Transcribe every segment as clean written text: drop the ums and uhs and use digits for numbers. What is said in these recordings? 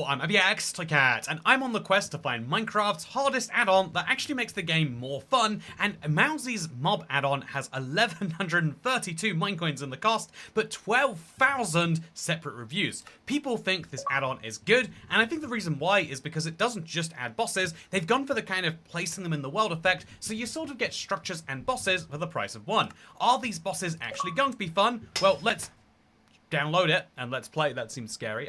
I'm Cat, and I'm on the quest to find Minecraft's hardest add-on that actually makes the game more fun, and Mowzie's mob add-on has 1,132 minecoins in the cost, but 12,000 separate reviews. People think this add-on is good, and I think the reason why is because it doesn't just add bosses, they've gone for the kind of placing them in the world effect, so you sort of get structures and bosses for the price of one. Are these bosses actually going to be fun? Well, let's download it and let's play. That seems scary.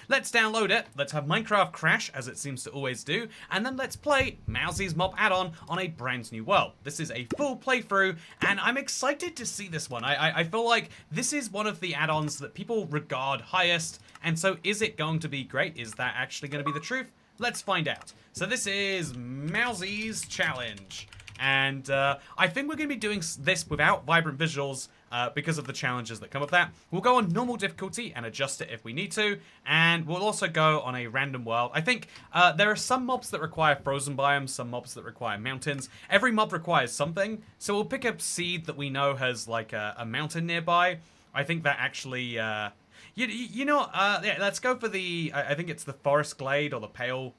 Let's download it. Let's have Minecraft crash, as it seems to always do, and then let's play Mowzie's mob add-on on a brand new world. This is a full playthrough, and I'm excited to see this one. I feel like this is one of the add-ons that people regard highest, and so is it going to be great? Is that actually going to be the truth? Let's find out. So this is Mowzie's challenge, and I think we're going to be doing this without vibrant visuals, because of the challenges that come with that. We'll go on normal difficulty and adjust it if we need to, and we'll also go on a random world. I think there are some mobs that require frozen biomes, some mobs that require mountains. Every mob requires something, so we'll pick a seed that we know has like a mountain nearby. I think that actually, yeah, let's go for the, I think it's the forest glade or the pale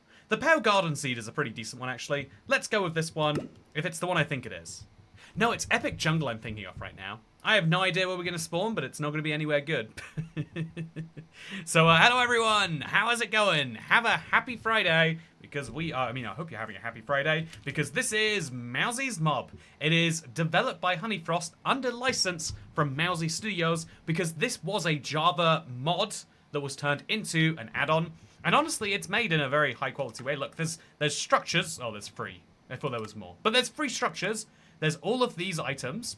garden seed is a pretty decent one actually. Let's go with this one, if it's the one I think it is. No, it's epic jungle I'm thinking of right now. I have no idea where we're going to spawn, but it's not going to be anywhere good. So, hello everyone! How is it going? Have a happy Friday, because we are, I hope you're having a happy Friday, because this is Mowzie's Mob. It is developed by Honeyfrost under license from Mowzie Studios, because this was a Java mod that was turned into an add-on. And honestly, it's made in a very high quality way. Look, there's structures. Oh, there's free. I thought there was more. But there's free structures. There's all of these items,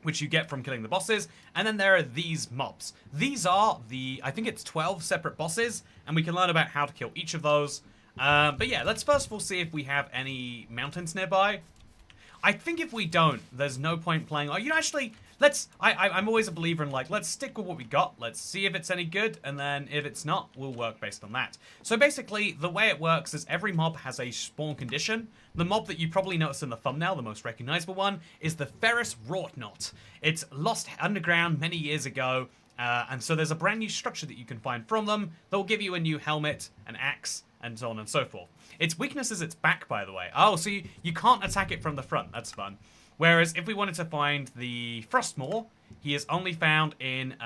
which you get from killing the bosses, and then there are these mobs. These are I think it's 12 separate bosses, and we can learn about how to kill each of those. But yeah, let's first of all see if we have any mountains nearby. I think if we don't, there's no point playing. Oh, actually, I'm always a believer in, like, let's stick with what we got. Let's see if it's any good, and then if it's not, we'll work based on that. So basically, the way it works is every mob has a spawn condition. The mob that you probably noticed in the thumbnail, the most recognizable one, is the Ferris Wrought-Knot. It's lost underground many years ago, and so there's a brand new structure that you can find from them that will give you a new helmet, an axe, and so on and so forth. Its weakness is its back, by the way. Oh, so you can't attack it from the front. That's fun. Whereas if we wanted to find the Frostmoor, he is only found in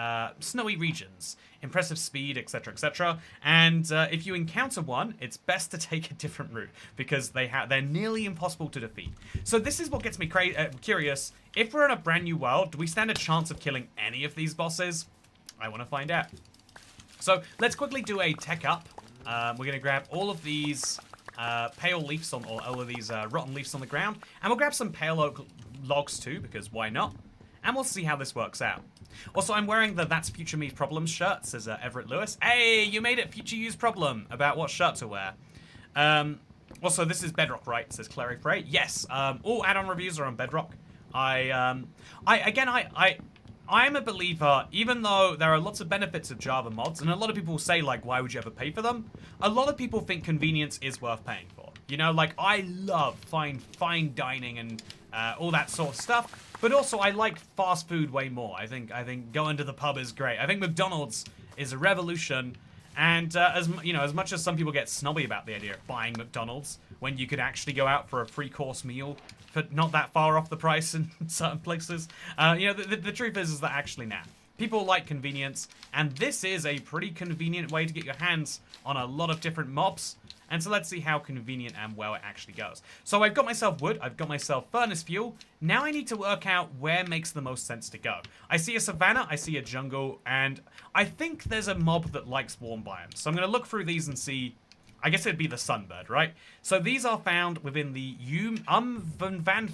snowy regions, impressive speed, etc., etc. And if you encounter one, it's best to take a different route because they're nearly impossible to defeat. So this is what gets me curious. If we're in a brand new world, do we stand a chance of killing any of these bosses? I want to find out. So let's quickly do a tech up. We're going to grab all of these pale leaves or all of these rotten leaves on the ground, and we'll grab some pale oak logs too, because why not? And we'll see how this works out. Also, I'm wearing the That's Future Me's Problems shirt, says Everett Lewis. Hey, you made it, Future You's Problem, about what shirt to wear. Also, this is Bedrock, right? Says Clary Frey. Yes, all add-on reviews are on Bedrock. I'm a believer, even though there are lots of benefits of Java mods, and a lot of people say, like, why would you ever pay for them? A lot of people think convenience is worth paying for. You know, like, I love fine dining and all that sort of stuff, but also I like fast food way more. I think going to the pub is great. I think McDonald's is a revolution, and as much as some people get snobby about the idea of buying McDonald's when you could actually go out for a free-course meal for not that far off the price in certain places, the truth is that actually people like convenience, and this is a pretty convenient way to get your hands on a lot of different mobs. And so let's see how convenient and well it actually goes. So I've got myself wood, I've got myself furnace fuel. Now I need to work out where makes the most sense to go. I see a savanna, I see a jungle, and I think there's a mob that likes warm biomes. So I'm going to look through these and see. I guess it'd be the sunbird, right? So these are found within the Unvanfantha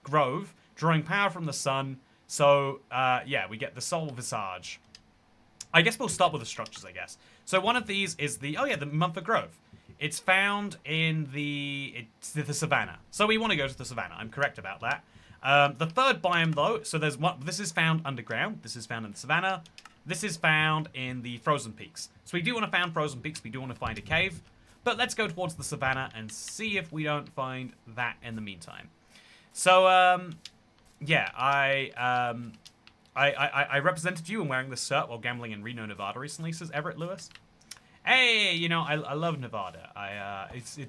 Grove, drawing power from the sun. So, yeah, we get the Soul Visage. I guess we'll start with the structures, I guess. So one of these is the Muntha Grove. It's found in the savannah. So we want to go to the savannah. I'm correct about that. The third biome, though, so there's one. This is found underground. This is found in the savannah. This is found in the frozen peaks. So we do want to find frozen peaks. We do want to find a cave. But let's go towards the savannah and see if we don't find that in the meantime. So, yeah, I represented you in wearing this shirt while gambling in Reno, Nevada recently, says Everett Lewis. Hey, you know, I love Nevada.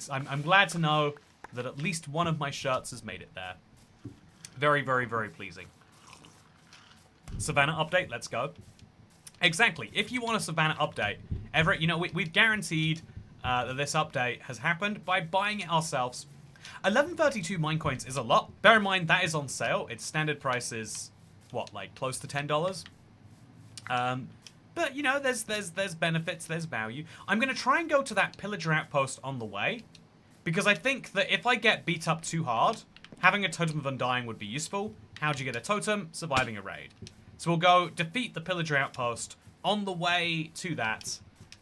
I'm glad to know that at least one of my shirts has made it there. Very, very, very pleasing. Savannah update, let's go. Exactly. If you want a Savannah update, you know, we've guaranteed that this update has happened by buying it ourselves. 1132 Minecoins is a lot. Bear in mind, that is on sale. Its standard price is, what, like close to $10? But, you know, there's benefits, there's value. I'm going to try and go to that pillager outpost on the way, because I think that if I get beat up too hard, having a Totem of Undying would be useful. How'd you get a totem? Surviving a raid. So we'll go defeat the pillager outpost on the way to that.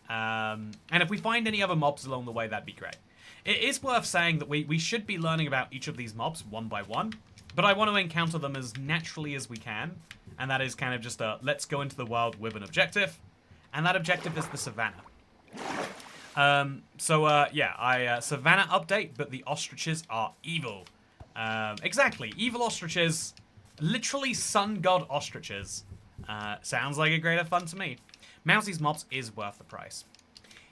And if we find any other mobs along the way, that'd be great. It is worth saying that we should be learning about each of these mobs one by one, but I want to encounter them as naturally as we can, and that is kind of just a let's go into the world with an objective, and that objective is the Savannah. Savannah update, but the ostriches are evil. Exactly, evil ostriches, literally sun god ostriches. Sounds like a great of fun to me. Mowzie's mobs is worth the price.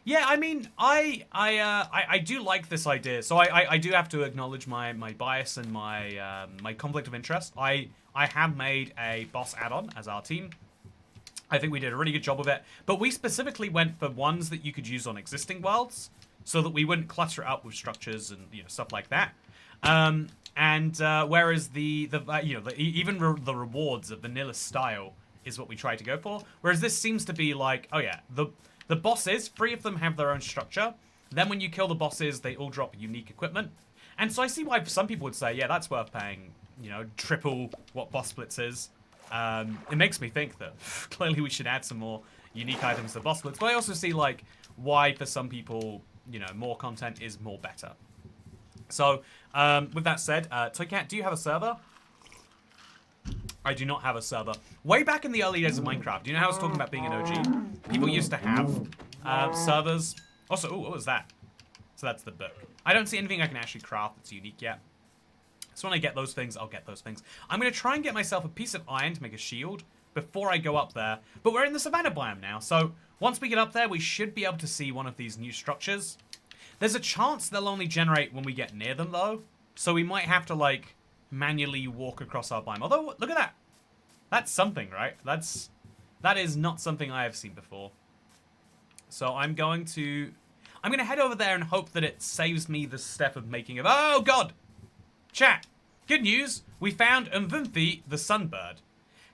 Yeah, I mean, I do like this idea. So I do have to acknowledge my bias and my my conflict of interest. I have made a boss add-on as our team. I think we did a really good job of it. But we specifically went for ones that you could use on existing worlds, so that we wouldn't clutter it up with structures and stuff like that. Whereas even the rewards of vanilla style is what we try to go for. Whereas this seems to be like, oh yeah, the bosses, 3 of them have their own structure. Then when you kill the bosses, they all drop unique equipment. And so I see why some people would say, yeah, that's worth paying, triple what boss splits is. It makes me think that clearly we should add some more unique items to boss splits. But I also see like why for some people, more content is more better. So with that said, Toycat, do you have a server? I do not have a server. Way back in the early days of Minecraft, do you know how I was talking about being an OG? People used to have servers. Also, what was that? So that's the book. I don't see anything I can actually craft that's unique yet. So when I get those things, I'll get those things. I'm going to try and get myself a piece of iron to make a shield before I go up there. But we're in the Savannah biome now, so once we get up there, we should be able to see one of these new structures. There's a chance they'll only generate when we get near them, though. So we might have to, like, manually walk across our biome. Although, look at that. That's something, right? That is not something I have seen before. So I'm going to head over there and hope that it saves me the step of making a... Oh, God! Chat, good news. We found Mvumthi, the sunbird.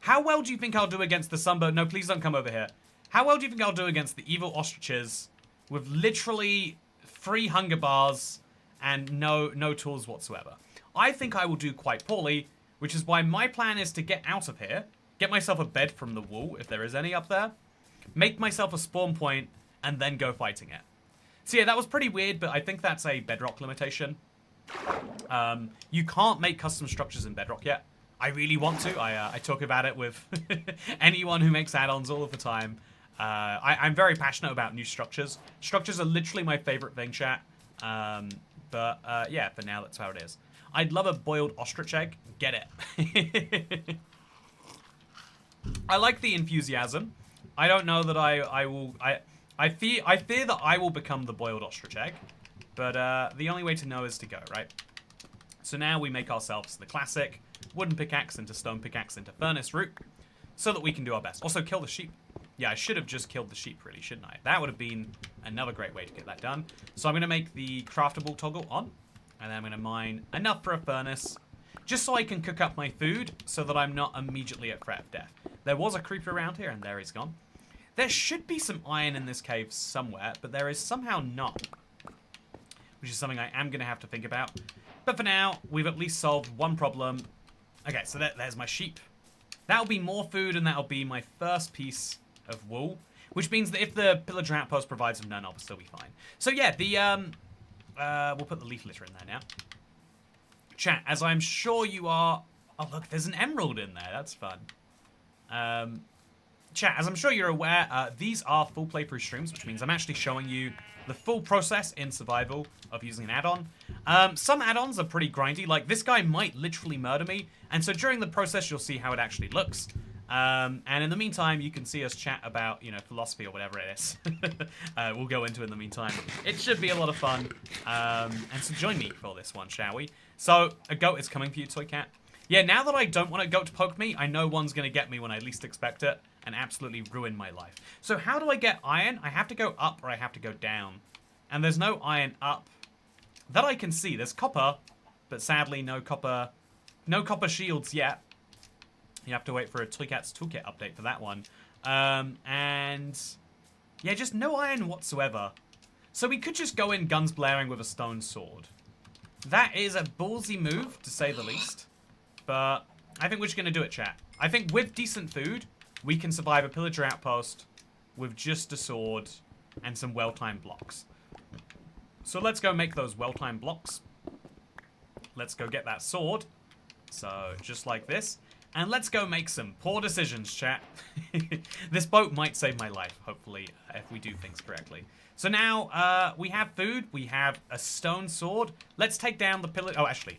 How well do you think I'll do against the sunbird? No, please don't come over here. How well do you think I'll do against the evil ostriches with literally 3 hunger bars and no tools whatsoever? I think I will do quite poorly, which is why my plan is to get out of here, get myself a bed from the wool, if there is any up there, make myself a spawn point, and then go fighting it. So yeah, that was pretty weird, but I think that's a Bedrock limitation. You can't make custom structures in Bedrock yet. I really want to. I talk about it with anyone who makes add-ons all of the time. I'm very passionate about new structures. Structures are literally my favorite thing, chat. Yeah, for now, that's how it is. I'd love a boiled ostrich egg. Get it. I like the enthusiasm. I don't know that I will... I fear that I will become the boiled ostrich egg. But the only way to know is to go, right? So now we make ourselves the classic wooden pickaxe into stone pickaxe into furnace root so that we can do our best. Also, kill the sheep. Yeah, I should have just killed the sheep, really, shouldn't I? That would have been another great way to get that done. So I'm going to make the craftable toggle on. And then I'm going to mine enough for a furnace just so I can cook up my food so that I'm not immediately at threat of death. There was a creeper around here, and there he's gone. There should be some iron in this cave somewhere, but there is somehow not. Which is something I am going to have to think about. But for now, we've at least solved one problem. Okay, so there's my sheep. That'll be more food, and that'll be my first piece of wool. Which means that if the pillager outpost provides them none, I'll still be fine. So yeah, we'll put the leaf litter in there now. Chat, as I'm sure you are... Oh, look, there's an emerald in there. That's fun. Chat, as I'm sure you're aware, these are full playthrough streams, which means I'm actually showing you the full process in survival of using an add-on. Some add-ons are pretty grindy. Like, this guy might literally murder me, and so during the process, you'll see how it actually looks. And in the meantime, you can see us chat about, you know, philosophy or whatever it is. We'll go into it in the meantime. It should be a lot of fun. And so join me for this one, shall we? So, a goat is coming for you, Toy Cat. Yeah, now that I don't want a goat to poke me, I know one's going to get me when I least expect it and absolutely ruin my life. So how do I get iron? I have to go up or I have to go down. And there's no iron up that I can see. There's copper, but sadly no copper shields yet. You have to wait for a Toy Cat's Toolkit update for that one. And yeah, just no iron whatsoever. So we could just go in guns blaring with a stone sword. That is a ballsy move, to say the least. But I think we're just going to do it, chat. I think with decent food, we can survive a pillager outpost with just a sword and some well-timed blocks. So let's go make those well-timed blocks. Let's go get that sword. So just like this. And let's go make some poor decisions, chat. This boat might save my life, hopefully, if we do things correctly. So now we have food. We have a stone sword. Let's take down the pillar. Oh, actually,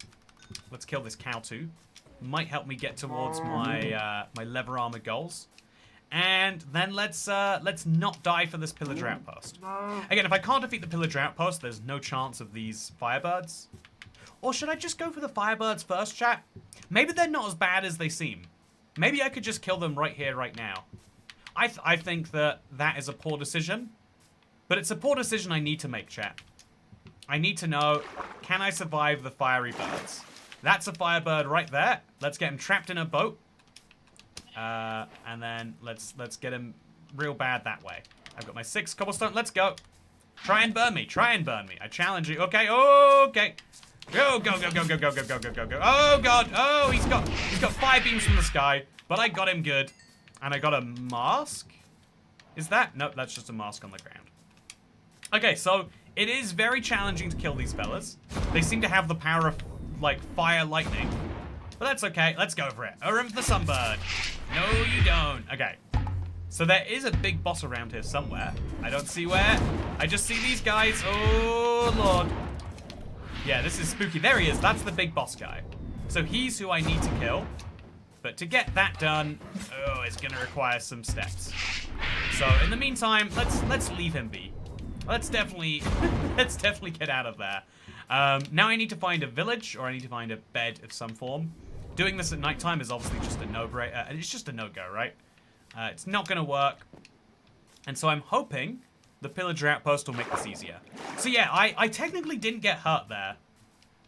let's kill this cow too. Might help me get towards my my leather armor goals. And then let's not die for this pillager outpost. Again, if I can't defeat the pillager outpost, there's no chance of these firebirds. Or should I just go for the firebirds first, chat? Maybe they're not as bad as they seem. Maybe I could just kill them right here, right now. I think that is a poor decision. But it's a poor decision I need to make, chat. I need to know, can I survive the fiery birds? That's a firebird right there. Let's get him trapped in a boat. And then let's get him real bad that way. I've got my 6 cobblestone. Let's go. Try and burn me. Try and burn me. I challenge you. Okay. Okay. Go, go, go, go, go, go, go, go, go, go, go. Oh, God. Oh, he's got 5 beams from the sky. But I got him good. And I got a mask? Is that? Nope, that's just a mask on the ground. Okay, so it is very challenging to kill these fellas. They seem to have the power of, like, fire lightning. But that's okay. Let's go for it. A room for the sunbird. No, you don't. Okay. So there is a big boss around here somewhere. I don't see where. I just see these guys. Oh, Lord. Yeah, this is spooky. There he is. That's the big boss guy. So he's who I need to kill. But to get that done, oh, it's going to require some steps. So in the meantime, let's leave him be. Let's definitely get out of there. Now I need to find a village, or I need to find a bed of some form. Doing this at nighttime is obviously just a no-brainer. It's just a no-go, right? It's not going to work. And so I'm hoping the pillager outpost will make this easier. So yeah, I technically didn't get hurt there.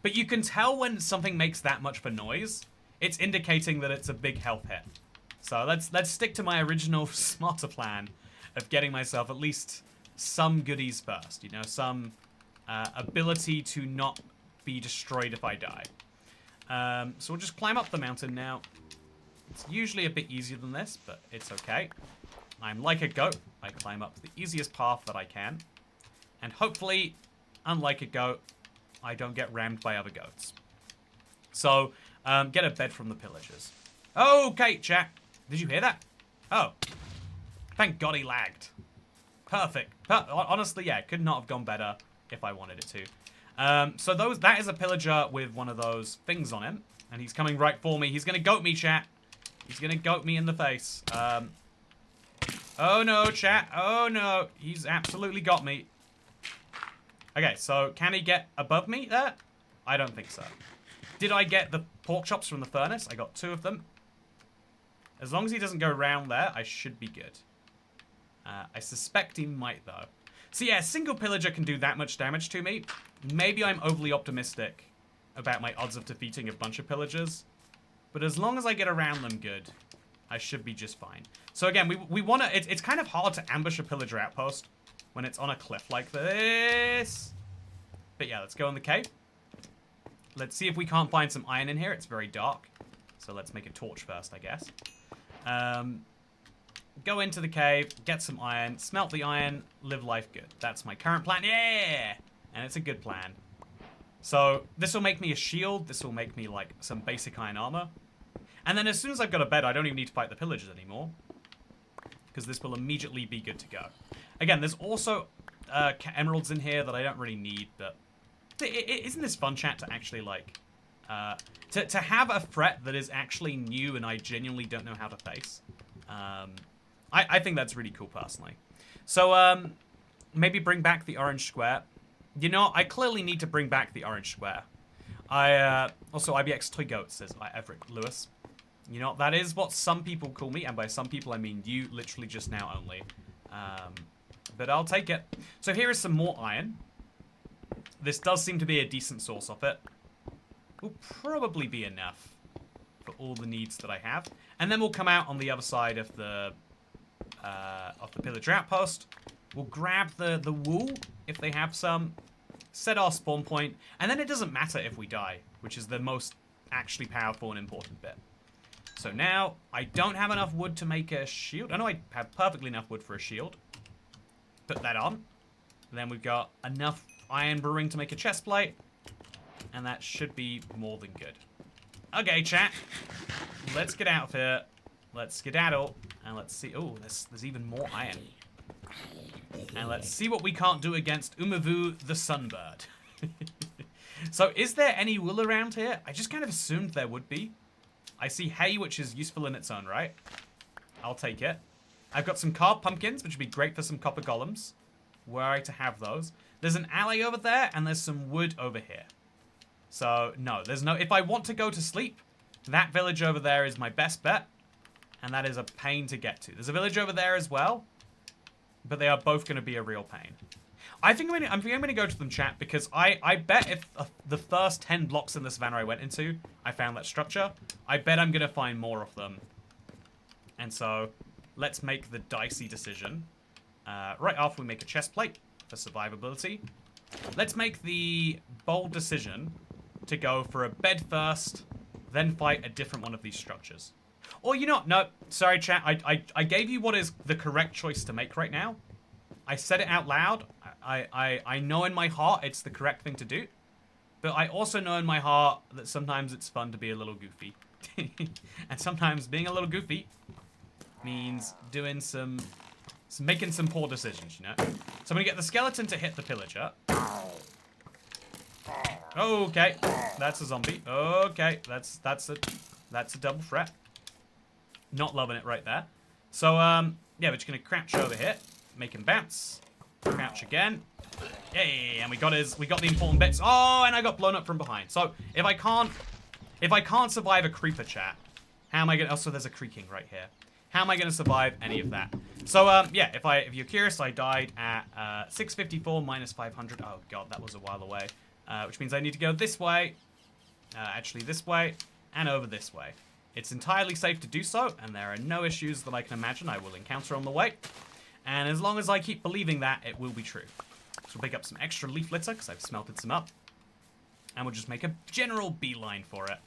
But you can tell when something makes that much of a noise, it's indicating that it's a big health hit. So let's stick to my original smarter plan of getting myself at least some goodies first. You know, some ability to not be destroyed if I die. So we'll just climb up the mountain now. It's usually a bit easier than this, but it's okay. I'm like a goat. I climb up the easiest path that I can. And hopefully, unlike a goat, I don't get rammed by other goats. So, get a bed from the pillagers. Okay, chat. Did you hear that? Oh. Thank God he lagged. Perfect. Honestly, yeah, could not have gone better if I wanted it to. So that is a pillager with one of those things on him. And he's coming right for me. He's going to goat me, chat. He's going to goat me in the face. Oh, no, chat. Oh, no. He's absolutely got me. Okay, so can he get above me there? I don't think so. Did I get the pork chops from the furnace? I got 2 of them. As long as he doesn't go around there, I should be good. I suspect he might, though. So yeah, a single pillager can do that much damage to me. Maybe I'm overly optimistic about my odds of defeating a bunch of pillagers. But as long as I get around them good, I should be just fine. So again, we want to... It's kind of hard to ambush a pillager outpost when it's on a cliff like this. But yeah, let's go in the cave. Let's see if we can't find some iron in here. It's very dark. So let's make a torch first, I guess. Go into the cave, get some iron, smelt the iron, live life good. That's my current plan. Yeah! And it's a good plan. So this will make me a shield. This will make me, like, some basic iron armor. And then as soon as I've got a bed, I don't even need to fight the pillagers anymore. Because this will immediately be good to go. Again, there's also emeralds in here that I don't really need, but... Isn't this fun, chat, to actually, like, To have a threat that is actually new and I genuinely don't know how to face. I think that's really cool, personally. So, maybe bring back the orange square. You know, I clearly need to bring back the orange square. Also, IBX Toy Goat, says Everett Lewis. You know, that is what some people call me, and by some people I mean you, literally just now only. But I'll take it. So here is some more iron. This does seem to be a decent source of it. Will probably be enough for all the needs that I have. And then we'll come out on the other side of the pillager outpost. We'll grab the wool, if they have some, set our spawn point, and then it doesn't matter if we die, which is the most actually powerful and important bit. So now, I don't have enough wood to make a shield. I know I have perfectly enough wood for a shield. Put that on. And then we've got enough iron brewing to make a chest plate. And that should be more than good. Okay, chat. Let's get out of here. Let's skedaddle. And let's see. Oh, there's even more iron. And let's see what we can't do against Umavu the Sunbird. So, is there any wool around here? I just kind of assumed there would be. I see hay, which is useful in its own right. I'll take it. I've got some carved pumpkins, which would be great for some copper golems. Were I to have those. There's an alley over there, and there's some wood over here. So, no, there's no... If I want to go to sleep, that village over there is my best bet. And that is a pain to get to. There's a village over there as well. But they are both going to be a real pain. I think I'm going to go to them, chat, because I bet if the first 10 blocks in the savannah I went into, I found that structure, I bet I'm going to find more of them. And so, let's make the dicey decision. Right after we make a chest plate for survivability, let's make the bold decision to go for a bed first, then fight a different one of these structures. Or, you know, no, sorry, chat, I gave you what is the correct choice to make right now. I said it out loud. I know in my heart it's the correct thing to do. But I also know in my heart that sometimes it's fun to be a little goofy. And sometimes being a little goofy means doing making some poor decisions, you know? So I'm gonna get the skeleton to hit the pillager. Okay, that's a zombie. Okay, that's a double threat. Not loving it right there. So, yeah, we're just gonna crouch over here. Make him bounce. Crouch again. Yay, and we got the important bits. Oh, and I got blown up from behind. So, if I can't survive a creeper, chat, how am I gonna... Oh, so there's a creaking right here. How am I gonna survive any of that? So, yeah, if you're curious, I died at 654 minus 500. Oh, God, that was a while away. Which means I need to go this way. Actually, this way. And over this way. It's entirely safe to do so, and there are no issues that I can imagine I will encounter on the way. And as long as I keep believing that, it will be true. So we'll pick up some extra leaf litter, because I've smelted some up. And we'll just make a general beeline for it.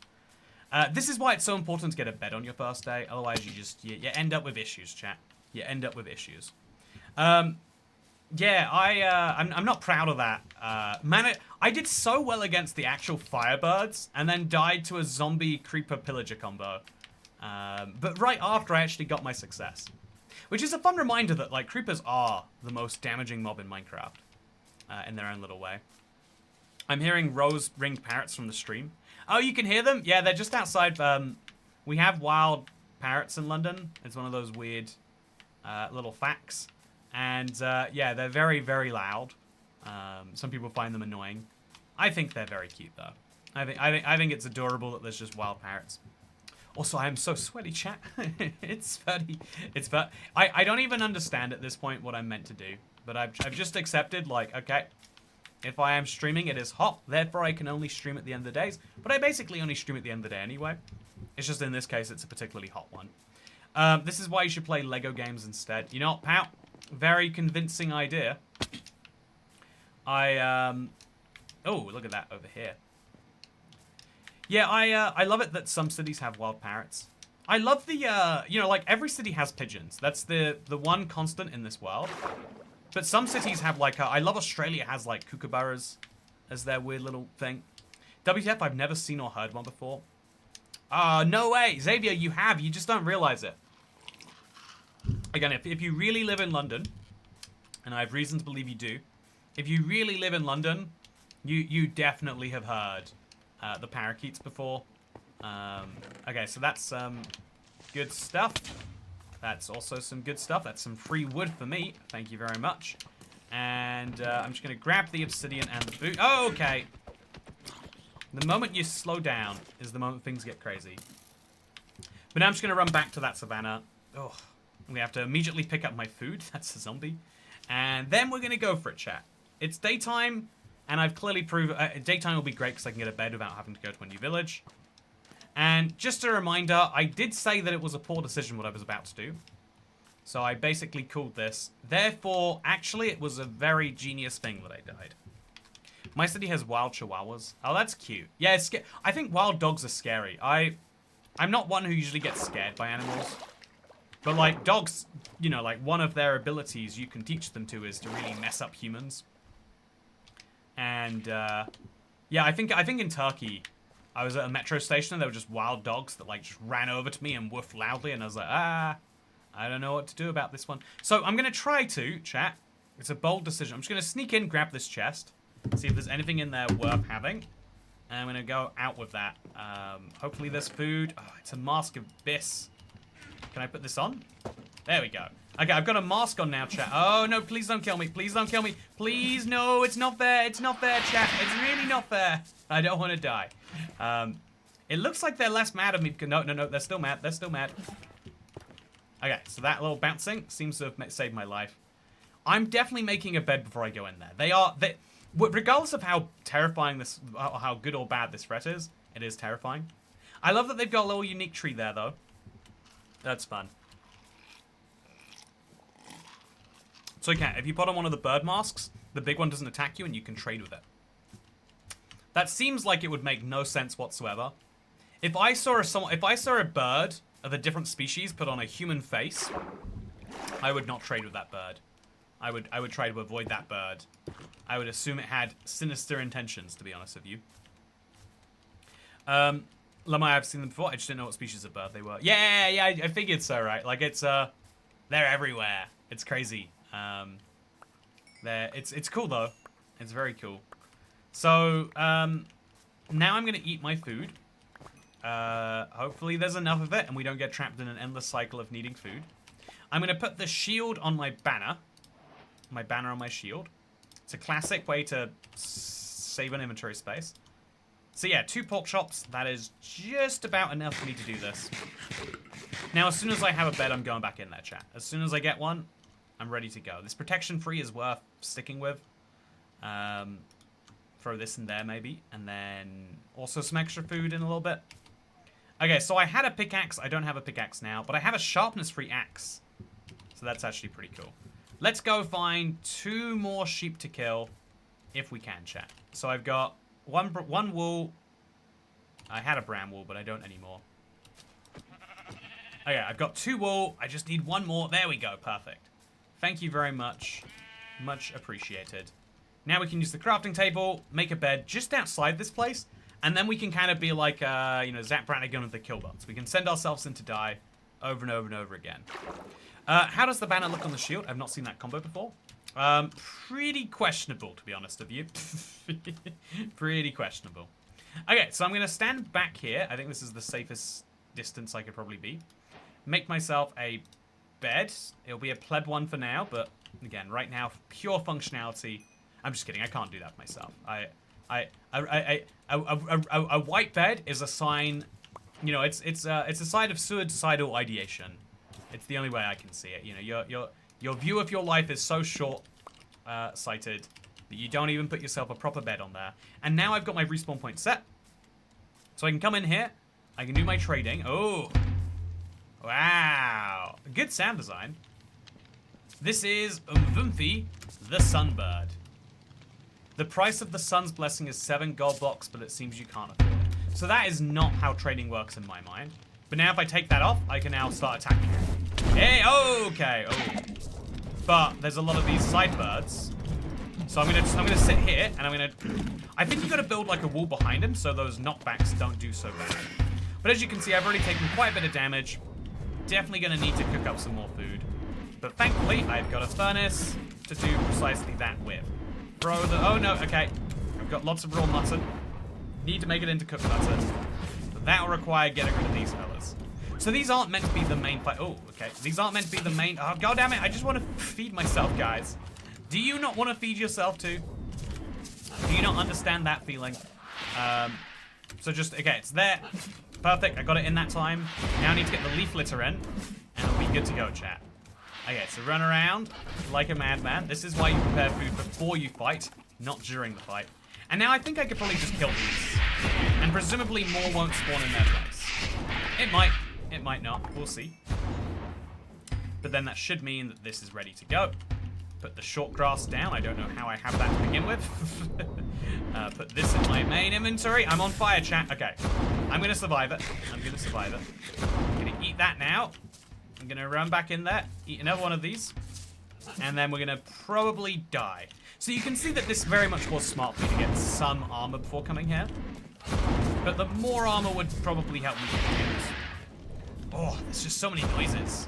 This is why it's so important to get a bed on your first day. Otherwise, you end up with issues, chat. You end up with issues. Yeah, I'm not proud of that. Man, I did so well against the actual firebirds, and then died to a zombie creeper pillager combo. But right after I actually got my success. Which is a fun reminder that, like, creepers are the most damaging mob in Minecraft. In their own little way. I'm hearing rose-ringed parrots from the stream. Oh, you can hear them? Yeah, they're just outside. We have wild parrots in London. It's one of those weird little facts. And, yeah, they're very, very loud. Some people find them annoying. I think they're very cute, though. I think it's adorable that there's just wild parrots. Also, I am so sweaty, chat. It's funny. I don't even understand at this point what I'm meant to do. But I've just accepted, like, okay, if I am streaming, it is hot. Therefore, I can only stream at the end of the days. But I basically only stream at the end of the day anyway. It's just in this case, it's a particularly hot one. This is why you should play Lego games instead. You know what, Pout? Very convincing idea. Oh, look at that over here. Yeah, I love it that some cities have wild parrots. I love the, you know, like, every city has pigeons. That's the one constant in this world. But some cities have, like, I love Australia has, like, kookaburras as their weird little thing. WTF, I've never seen or heard one before. No way. Xavier, you have. You just don't realize it. Again, if you really live in London, and I have reason to believe you do, if you really live in London, you definitely have heard the parakeets before. Okay, so that's some good stuff. That's also some good stuff. That's some free wood for me. Thank you very much. And I'm just going to grab the obsidian and the food. Oh, okay. The moment you slow down is the moment things get crazy. But now I'm just going to run back to that savannah. Oh, we have to immediately pick up my food. That's a zombie. And then we're going to go for it, chat. It's daytime, and I've clearly proved... daytime will be great because I can get a bed without having to go to a new village. And just a reminder, I did say that it was a poor decision what I was about to do. So I basically called this. Therefore, actually, it was a very genius thing that I died. My city has wild chihuahuas. Oh, that's cute. Yeah, it's I think wild dogs are scary. I'm not one who usually gets scared by animals. But, like, dogs, you know, like, one of their abilities you can teach them to is to really mess up humans. And, yeah, I think in Turkey, I was at a metro station and there were just wild dogs that, like, just ran over to me and woofed loudly. And I was like, I don't know what to do about this one. So I'm going to try to, chat. It's a bold decision. I'm just going to sneak in, grab this chest. See if there's anything in there worth having. And I'm going to go out with that. Hopefully there's food. Oh, it's a mask of Biss. Can I put this on? There we go. Okay, I've got a mask on now, chat. Oh, no, please don't kill me. Please don't kill me. Please, no, it's not fair. It's not fair, chat. It's really not fair. I don't want to die. It looks like they're less mad at me. No, they're still mad. They're still mad. Okay, so that little bouncing seems to have saved my life. I'm definitely making a bed before I go in there. Regardless of how terrifying this, how good or bad this threat is, it is terrifying. I love that they've got a little unique tree there, though. That's fun. So, okay, if you put on one of the bird masks, the big one doesn't attack you and you can trade with it. That seems like it would make no sense whatsoever. If I saw a bird of a different species put on a human face, I would not trade with that bird. I would try to avoid that bird. I would assume it had sinister intentions, to be honest with you. Lamai, I've seen them before. I just didn't know what species of bird they were. Yeah, I figured so, right? Like, it's, they're everywhere. It's crazy. It's cool, though. It's very cool. So, now I'm going to eat my food. Hopefully there's enough of it, and we don't get trapped in an endless cycle of needing food. I'm going to put the shield on my banner. My banner on my shield. It's a classic way to save on inventory space. So yeah, 2 pork chops. That is just about enough for me to do this. Now, as soon as I have a bed, I'm going back in there, chat. As soon as I get one, I'm ready to go. This protection free is worth sticking with. Throw this in there, maybe. And then also some extra food in a little bit. Okay, so I had a pickaxe. I don't have a pickaxe now, but I have a sharpness-free axe. So that's actually pretty cool. Let's go find 2 more sheep to kill, if we can, chat. So I've got one wool. I had a brown wool, but I don't anymore. Okay, I've got 2 wool. I just need 1 more. There we go. Perfect. Thank you very much. Much appreciated. Now we can use the crafting table, make a bed just outside this place, and then we can kind of be like, you know, Zach Brannigan with the killbots. We can send ourselves in to die over and over and over again. How does the banner look on the shield? I've not seen that combo before. Pretty questionable, to be honest with you. Pretty questionable. Okay, so I'm going to stand back here. I think this is the safest distance I could probably be. Make myself a bed. It'll be a pleb one for now, but again, right now, pure functionality. I'm just kidding. I can't do that myself. A white bed is a sign. You know, it's a sign of suicidal ideation. It's the only way I can see it. You know, your view of your life is so short sighted that you don't even put yourself a proper bed on there. And now I've got my respawn point set, so I can come in here. I can do my trading. Oh, wow! Good sound design. This is Umvumfi, the Sunbird. The price of the sun's blessing is 7 gold blocks, but it seems you can't afford it. So that is not how trading works in my mind. But now if I take that off, I can now start attacking. Hey, okay. Oh. But there's a lot of these side birds. So I'm gonna sit here and I think you gotta build like a wall behind him so those knockbacks don't do so bad. But as you can see, I've already taken quite a bit of damage. Definitely gonna need to cook up some more food. But thankfully, I've got a furnace to do precisely that with. Oh no, okay. I've got lots of raw mutton. Need to make it into cooked butter. But that will require getting rid of these fellas. So these aren't meant to be the main fight. Oh, okay. These aren't meant to be the main. Oh, god damn it. I just want to feed myself, guys. Do you not want to feed yourself too? Do you not understand that feeling? So just, okay, it's there. Perfect. I got it in that time. Now I need to get the leaf litter in, and it'll be good to go, chat. Okay, so run around like a madman. This is why you prepare food before you fight, not during the fight. And now I think I could probably just kill these. And presumably more won't spawn in their place. It might. It might not. We'll see. But then that should mean that this is ready to go. Put the short grass down. I don't know how I have that to begin with. Put this in my main inventory. I'm on fire, chat. Okay. I'm going to survive it. I'm going to survive it. I'm going to eat that now. I'm going to run back in there. Eat another one of these. And then we're going to probably die. So you can see that this very much was smart for me to get some armor before coming here. But the more armor would probably help me confuse. Oh, there's just so many noises.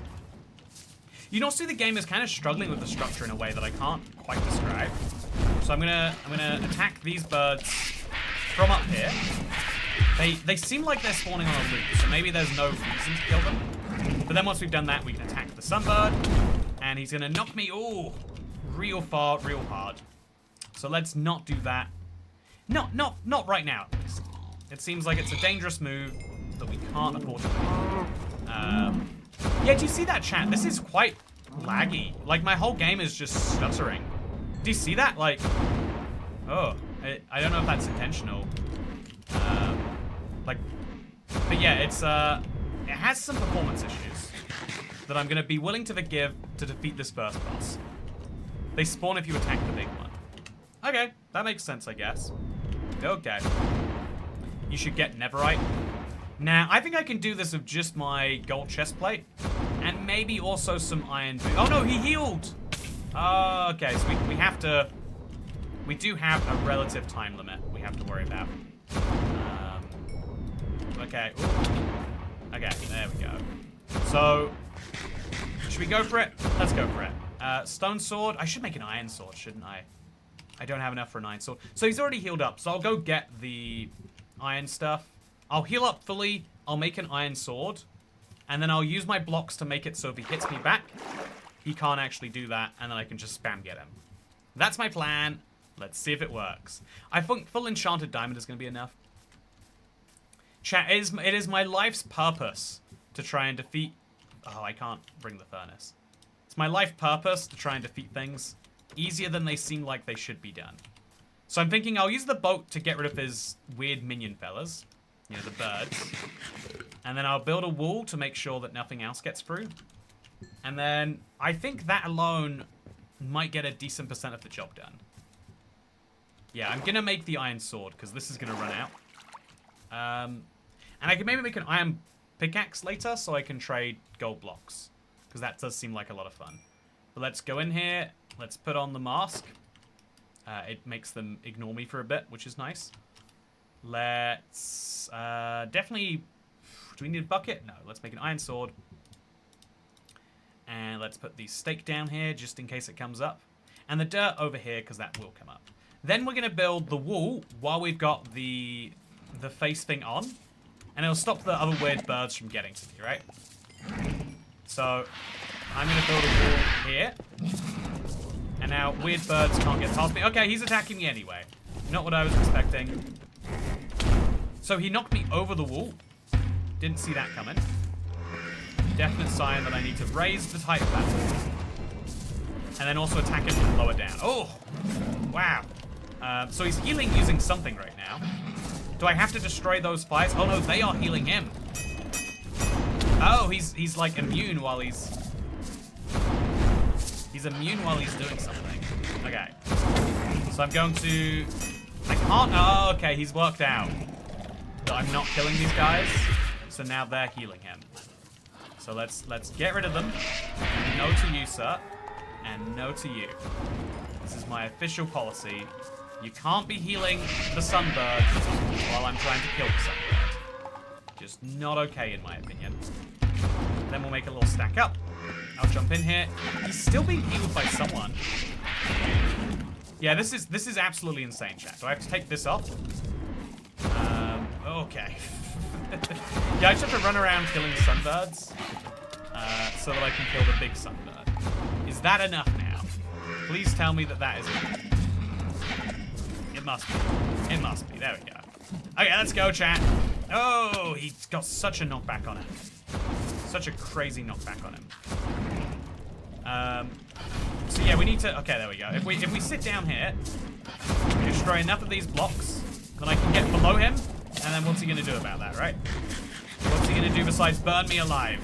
You can also see the game is kind of struggling with the structure in a way that I can't quite describe. So I'm gonna attack these birds from up here. They seem like they're spawning on a loop, so maybe there's no reason to kill them. But then once we've done that, we can attack the sunbird, and he's gonna knock me real far, real hard. So let's not do that. Not right now. It seems like it's a dangerous move that we can't afford to do. Yeah, do you see that, chat? This is quite laggy. Like, my whole game is just stuttering. Do you see that? Like, oh, I don't know if that's intentional. But yeah, it's, it has some performance issues that I'm gonna be willing to forgive to defeat this first boss. They spawn if you attack the big one. Okay, that makes sense, I guess. Okay. You should get Netherite. Now, I think I can do this with just my gold chest plate. And maybe also some iron boot. Oh no, he healed! Okay, so we have to... We do have a relative time limit we have to worry about. Okay. Ooh. Okay, there we go. So, should we go for it? Let's go for it. Stone sword. I should make an iron sword, shouldn't I? I don't have enough for an iron sword. So he's already healed up, so I'll go get the iron stuff. I'll heal up fully, I'll make an iron sword, and then I'll use my blocks to make it so if he hits me back, he can't actually do that, and then I can just spam get him. That's my plan. Let's see if it works. I think full enchanted diamond is going to be enough. Chat, it is my life's purpose to try and defeat... Oh, I can't bring the furnace. It's my life purpose to try and defeat things easier than they seem like they should be done. So I'm thinking I'll use the boat to get rid of his weird minion fellas. You know, the birds. And then I'll build a wall to make sure that nothing else gets through. And then I think that alone might get a decent % of the job done. Yeah, I'm going to make the iron sword because this is going to run out. And I can maybe make an iron pickaxe later so I can trade gold blocks. Because that does seem like a lot of fun. But let's go in here. Let's put on the mask. It makes them ignore me for a bit, which is nice. Let's definitely... Do we need a bucket? No, let's make an iron sword. And let's put the stake down here just in case it comes up. And the dirt over here because that will come up. Then we're going to build the wall while we've got the face thing on. And it'll stop the other weird birds from getting to me, right? So I'm going to build a wall here. And now weird birds can't get past me. Okay, he's attacking me anyway. Not what I was expecting. So he knocked me over the wall. Didn't see that coming. Definite sign that I need to raise the height of that wall. And then also attack him from lower down. Oh! Wow. So he's healing using something right now. Do I have to destroy those fires? Oh no, they are healing him. Oh, he's like immune while he's... He's immune while he's doing something. Okay. So I'm going to... I can't... Oh, okay, he's worked out that I'm not killing these guys. So now they're healing him. So let's get rid of them. No to you, sir. And no to you. This is my official policy. You can't be healing the sunbird while I'm trying to kill the sunbird. Just not okay in my opinion. Then we'll make a little stack up. I'll jump in here. He's still being healed by someone. Yeah, this is absolutely insane, chat. Do I have to take this off? Okay. Yeah, I just have to run around killing sunbirds so that I can kill the big sunbird. Is that enough now? Please tell me that that is enough. It must be. It must be. There we go. Okay, let's go, chat. Oh, he's got such a knockback on him. Such a crazy knockback on him. So yeah, we need to... Okay, there we go. If we sit down here, destroy enough of these blocks, then I can get below him, and then what's he going to do about that, right? What's he going to do besides burn me alive?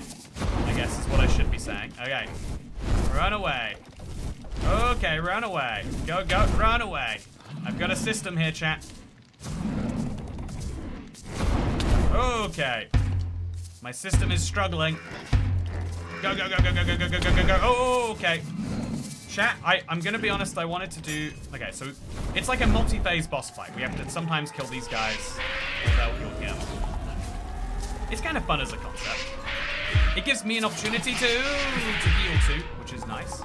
I guess is what I should be saying. Okay. Run away. Okay, run away. Go, go, run away. I've got a system here, chat. Okay. My system is struggling. Go, go, go, go, go, go, go, go, go, go, go. Oh, okay. Chat, I'm gonna be honest, I wanted to do... Okay, so it's like a multi-phase boss fight. We have to sometimes kill these guys, or they'll kill him. It's kind of fun as a concept. It gives me an opportunity to heal too, which is nice.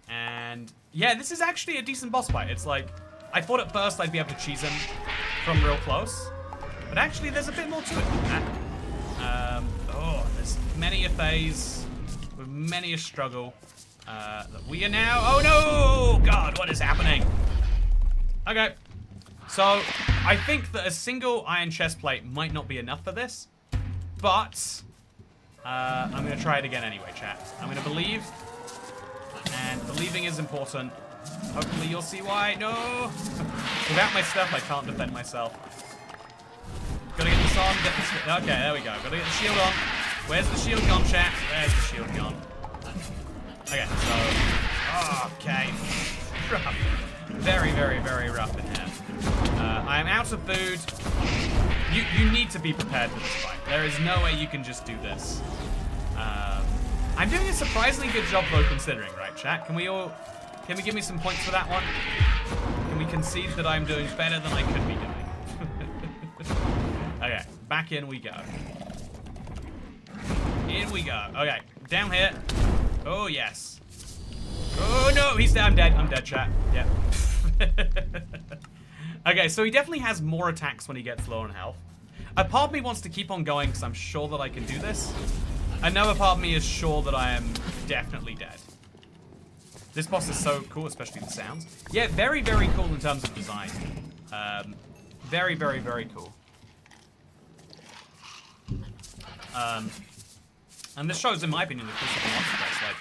And yeah, this is actually a decent boss fight. It's like, I thought at first I'd be able to cheese him from real close, but actually there's a bit more to it than that. Oh, there's many a phase with many a struggle that we are now... Oh no! God, what is happening? Okay, so I think that a single iron chest plate might not be enough for this, but I'm going to try it again anyway, chat. I'm going to believe, and believing is important. Hopefully you'll see why. No! Without my stuff, I can't defend myself. Gotta get this on, get this... Okay, there we go. Gotta get the shield on. Where's the shield gone, chat? There's the shield gone. Okay, so... Okay. Rough. Very, very, very rough in here. I am out of food. You need to be prepared for this fight. There is no way you can just do this. I'm doing a surprisingly good job, though, considering, right, chat? Can we give me some points for that one? Can we concede that I'm doing better than I could be doing? Okay, back in we go. In we go. Okay, down here. Oh, yes. Oh, no, he's dead. I'm dead. I'm dead, chat. Yeah. Okay, so he definitely has more attacks when he gets low on health. A part of me wants to keep on going because I'm sure that I can do this. Another part of me is sure that I am definitely dead. This boss is so cool, especially the sounds. Yeah, very, very cool in terms of design. Very, very, very cool. And this shows, in my opinion, the coolest of the multiplayer. Like,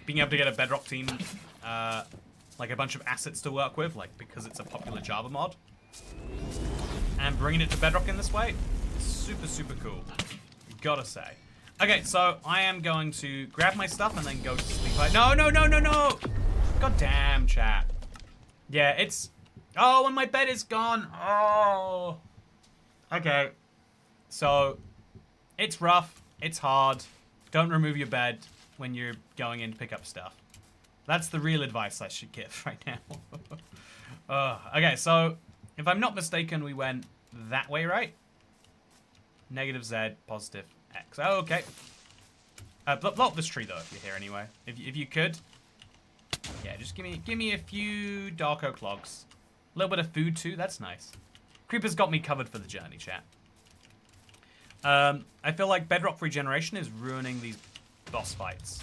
being able to get a Bedrock team, like a bunch of assets to work with, like, because it's a popular Java mod. And bringing it to Bedrock in this way, super, super cool. Gotta say. Okay, so I am going to grab my stuff and then go to sleep. No, no, no, no, no! God damn, chat. Yeah, it's... Oh, and my bed is gone. Oh. Okay. So, it's rough. It's hard. Don't remove your bed when you're going in to pick up stuff. That's the real advice I should give right now. Okay, so, if I'm not mistaken, we went that way, right? Negative Z, positive X. Oh, okay. Block this tree, though, if you're here anyway. If you could. Yeah, just give me a few dark oak logs. A little bit of food, too. That's nice. Creeper's got me covered for the journey, chat. I feel like Bedrock regeneration is ruining these boss fights.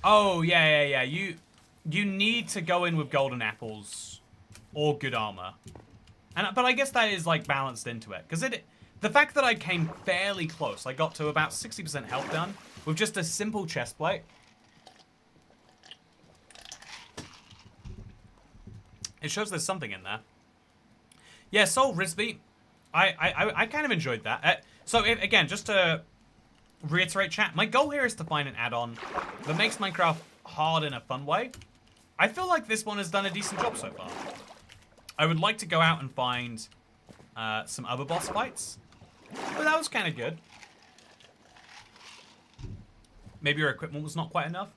Oh, yeah. You need to go in with golden apples or good armor. But I guess that is, like, balanced into it. Because the fact that I came fairly close, I got to about 60% health done with just a simple chest plate. It shows there's something in there. Yeah, Soul Risby. I kind of enjoyed that. So, again, just to reiterate, chat, my goal here is to find an add-on that makes Minecraft hard in a fun way. I feel like this one has done a decent job so far. I would like to go out and find some other boss fights, but that was kind of good. Maybe your equipment was not quite enough.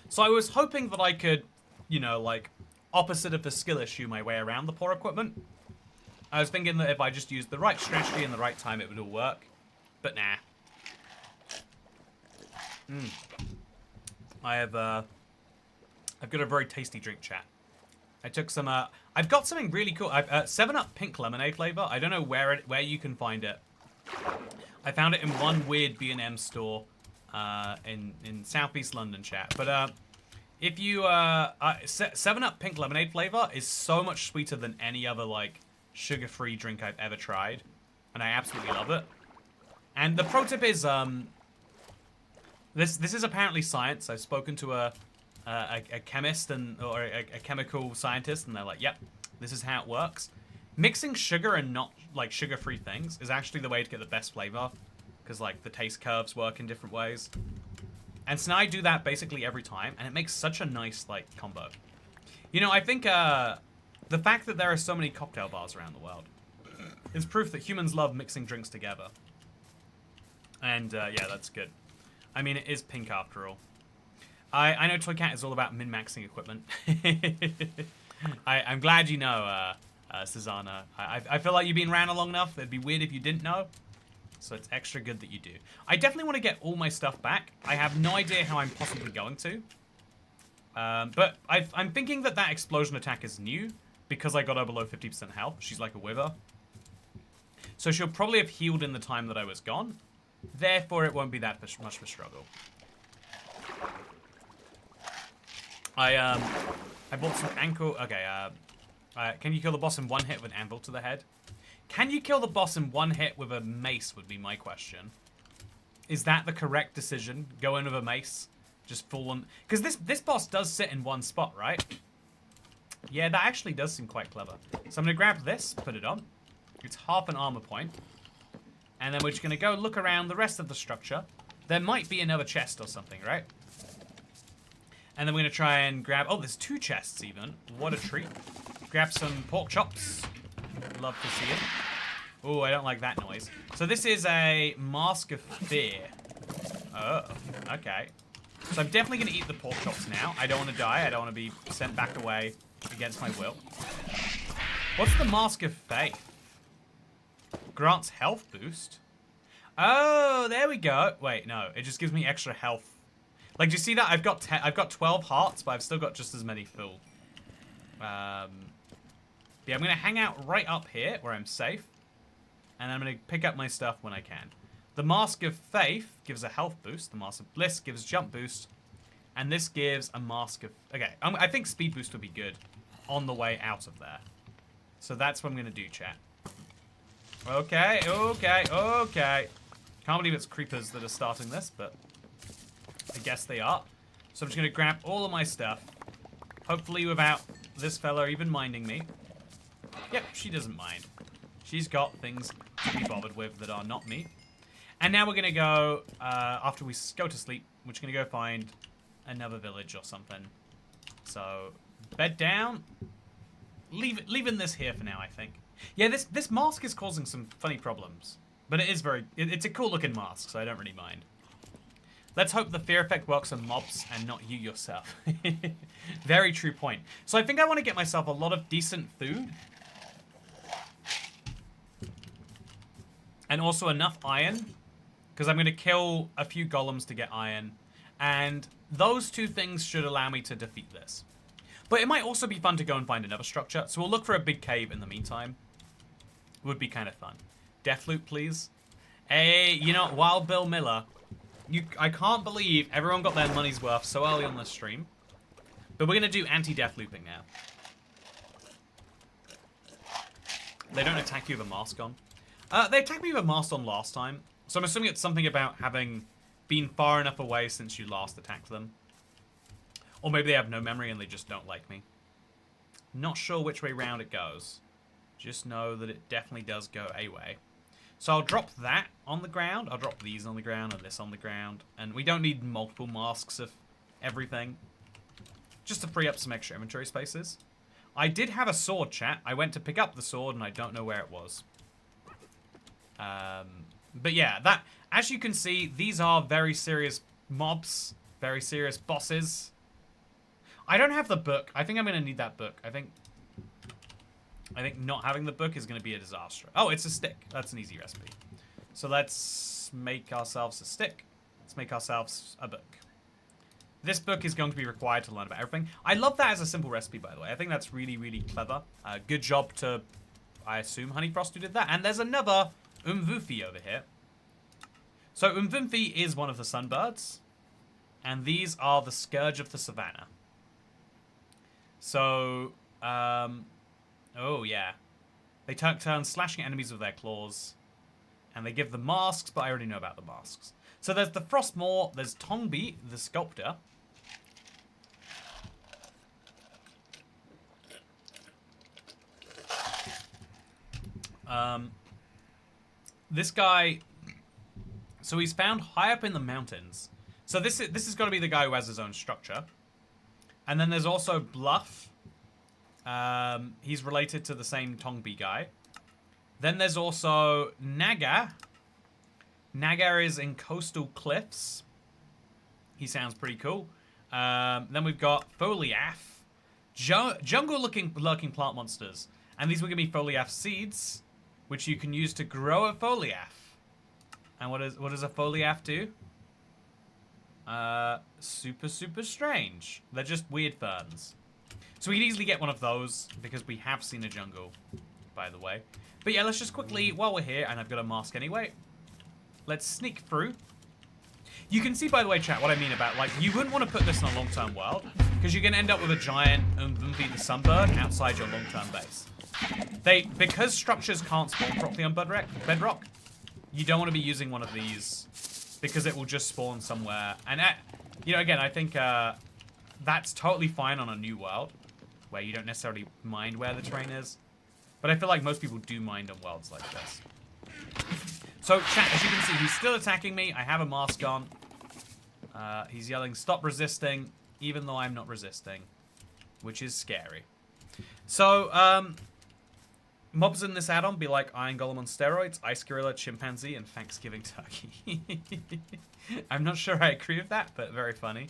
So I was hoping that I could, you know, like, opposite of the skill issue my way around the poor equipment. I was thinking that if I just used the right strategy in the right time, it would all work. But nah. I've got a very tasty drink, chat. I took some, I've got something really cool. I've 7-Up pink lemonade flavor. I don't know where you can find it. I found it in one weird B&M store in Southeast London, chat. But if you 7-Up pink lemonade flavor is so much sweeter than any other like sugar-free drink I've ever tried, and I absolutely love it. And the pro tip is this is apparently science. I've spoken to a chemist or a chemical scientist, and they're like, yep, this is how it works. Mixing sugar and not like sugar-free things is actually the way to get the best flavor, because like the taste curves work in different ways. And so now I do that basically every time, and it makes such a nice like combo. You know, I think the fact that there are so many cocktail bars around the world is proof that humans love mixing drinks together. And yeah, that's good. I mean, it is pink after all. I know Toy Cat is all about min-maxing equipment. I'm glad you know, Susanna. I feel like you've been around long enough. It'd be weird if you didn't know. So it's extra good that you do. I definitely want to get all my stuff back. I have no idea how I'm possibly going to. But I'm thinking that explosion attack is new because I got her below 50% health. She's like a wither. So she'll probably have healed in the time that I was gone. Therefore, it won't be that much of a struggle. I bought some ankle. Okay, can you kill the boss in one hit with an anvil to the head? Can you kill the boss in one hit with a mace would be my question. Is that the correct decision? Go in with a mace? Just full on... Because this boss does sit in one spot, right? Yeah, that actually does seem quite clever. So I'm going to grab this, put it on. It's half an armor point. And then we're just going to go look around the rest of the structure. There might be another chest or something, right? And then we're going to try and grab... Oh, there's 2 chests even. What a treat. Grab some pork chops. Love to see it. Oh, I don't like that noise. So this is a Mask of Fear. Oh, okay. So I'm definitely going to eat the pork chops now. I don't want to die. I don't want to be sent back away against my will. What's the Mask of Faith? Grants health boost. Oh, there we go. Wait, no. It just gives me extra health. Like, do you see that? I've got 12 hearts, but I've still got just as many full. Yeah, I'm going to hang out right up here where I'm safe. And I'm going to pick up my stuff when I can. The Mask of Faith gives a health boost. The Mask of Bliss gives jump boost. And this gives a Mask of... Okay, I think speed boost would be good on the way out of there. So that's what I'm going to do, chat. Okay, okay, okay. Can't believe it's creepers that are starting this, but I guess they are. So I'm just going to grab all of my stuff. Hopefully without this fella even minding me. Yep, she doesn't mind. She's got things to be bothered with that are not me. And now we're going to go, after we go to sleep, we're just going to go find another village or something. So, bed down. Leaving this here for now, I think. Yeah, this mask is causing some funny problems. But it is it's a cool looking mask, so I don't really mind. Let's hope the fear effect works on mobs and not you yourself. Very true point. So I think I want to get myself a lot of decent food. And also enough iron. Because I'm going to kill a few golems to get iron. And those 2 things should allow me to defeat this. But it might also be fun to go and find another structure. So we'll look for a big cave in the meantime. Would be kind of fun. Deathloop, please. Hey, you know, Wild Bill Miller. I can't believe everyone got their money's worth so early on this stream. But we're going to do anti-death looping now. They don't attack you with a mask on. They attacked me with a mask on last time. So I'm assuming it's something about having been far enough away since you last attacked them. Or maybe they have no memory and they just don't like me. Not sure which way round it goes. Just know that it definitely does go a way. So I'll drop that on the ground. I'll drop these on the ground and this on the ground. And we don't need multiple masks of everything. Just to free up some extra inventory spaces. I did have a sword, chat. I went to pick up the sword and I don't know where it was. But yeah, that, as you can see, these are very serious mobs. Very serious bosses. I don't have the book. I think I'm going to need that book. I think not having the book is going to be a disaster. Oh, it's a stick. That's an easy recipe. So let's make ourselves a stick. Let's make ourselves a book. this book is going to be required to learn about everything. I love that as a simple recipe, by the way. I think that's really, really clever. Good job to, I assume, Honeyfrost who did that. And there's another Umvufi over here. So Umvufi is one of the sunbirds. And these are the Scourge of the Savannah. So, oh yeah. They turn slashing enemies with their claws. And they give them masks, but I already know about the masks. So there's the Frostmoor, there's Tongbi, the Sculptor. This guy, so he's found high up in the mountains. So this is got to be the guy who has his own structure. And then there's also Bluff. He's related to the same Tongbi guy. Then there's also Naga. Naga is in coastal cliffs. He sounds pretty cool. Then we've got Foliaf. Jungle-looking lurking plant monsters. And these were going to be Foliaf seeds, which you can use to grow a Foliaf. And what does a Foliaf do? Super, super strange. They're just weird ferns. So we can easily get one of those, because we have seen a jungle, by the way. But yeah, let's just quickly, while we're here, and I've got a mask anyway, let's sneak through. You can see, by the way, chat, what I mean about, like, you wouldn't want to put this in a long-term world, because you're going to end up with a giant Umvufi the Sunbird outside your long-term base. Because structures can't spawn properly on Bedrock, you don't want to be using one of these, because it will just spawn somewhere. And, you know, again, I think that's totally fine on a new world, where you don't necessarily mind where the terrain is. But I feel like most people do mind on worlds like this. So, chat, as you can see, he's still attacking me. I have a mask on. He's yelling, stop resisting, even though I'm not resisting, which is scary. So, mobs in this add-on be like Iron Golem on steroids, Ice Gorilla, Chimpanzee, and Thanksgiving Turkey. I'm not sure I agree with that, but very funny.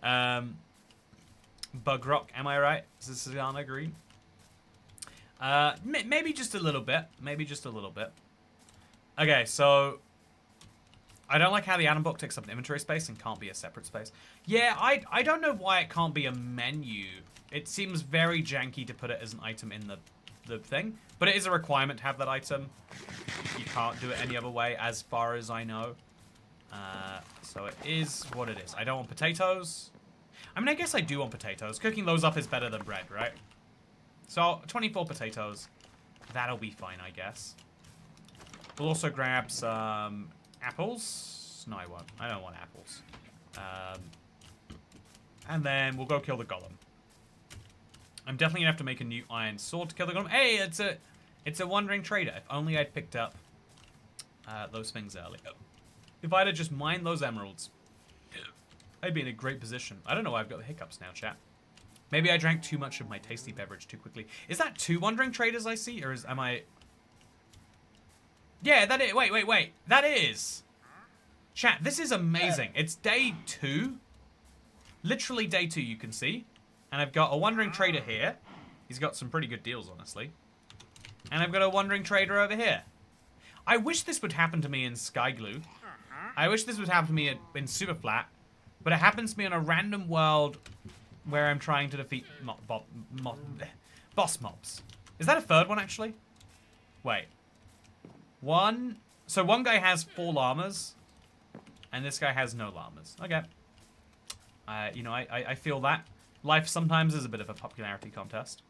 Bug Rock, am I right? Is this Sienna Green? Maybe just a little bit. Maybe just a little bit. Okay, so I don't like how the Adam book takes up an inventory space and can't be a separate space. Yeah, I don't know why it can't be a menu. It seems very janky to put it as an item in the thing, but it is a requirement to have that item. You can't do it any other way, as far as I know. So it is what it is. I don't want potatoes. I mean, I guess I do want potatoes. Cooking those up is better than bread, right? So, 24 potatoes. That'll be fine, I guess. We'll also grab some apples. No, I won't. I don't want apples. And then we'll go kill the golem. I'm definitely gonna have to make a new iron sword to kill the golem. Hey, it's a wandering trader. If only I'd picked up those things earlier. If I'd have just mined those emeralds, I'd be in a great position. I don't know why I've got the hiccups now, chat. Maybe I drank too much of my tasty beverage too quickly. Is that 2 wandering traders I see, or am I? Yeah, that is. Wait. That is. Chat, this is amazing. It's day 2. Literally day 2, you can see. And I've got a wandering trader here. He's got some pretty good deals, honestly. And I've got a wandering trader over here. I wish this would happen to me in Sky Glue. I wish this would happen to me in Super Flat. But it happens to me in a random world where I'm trying to defeat boss mobs. Is that a third one, actually? Wait. So one guy has 4 llamas, and this guy has no llamas. Okay. You know, I feel that. Life sometimes is a bit of a popularity contest.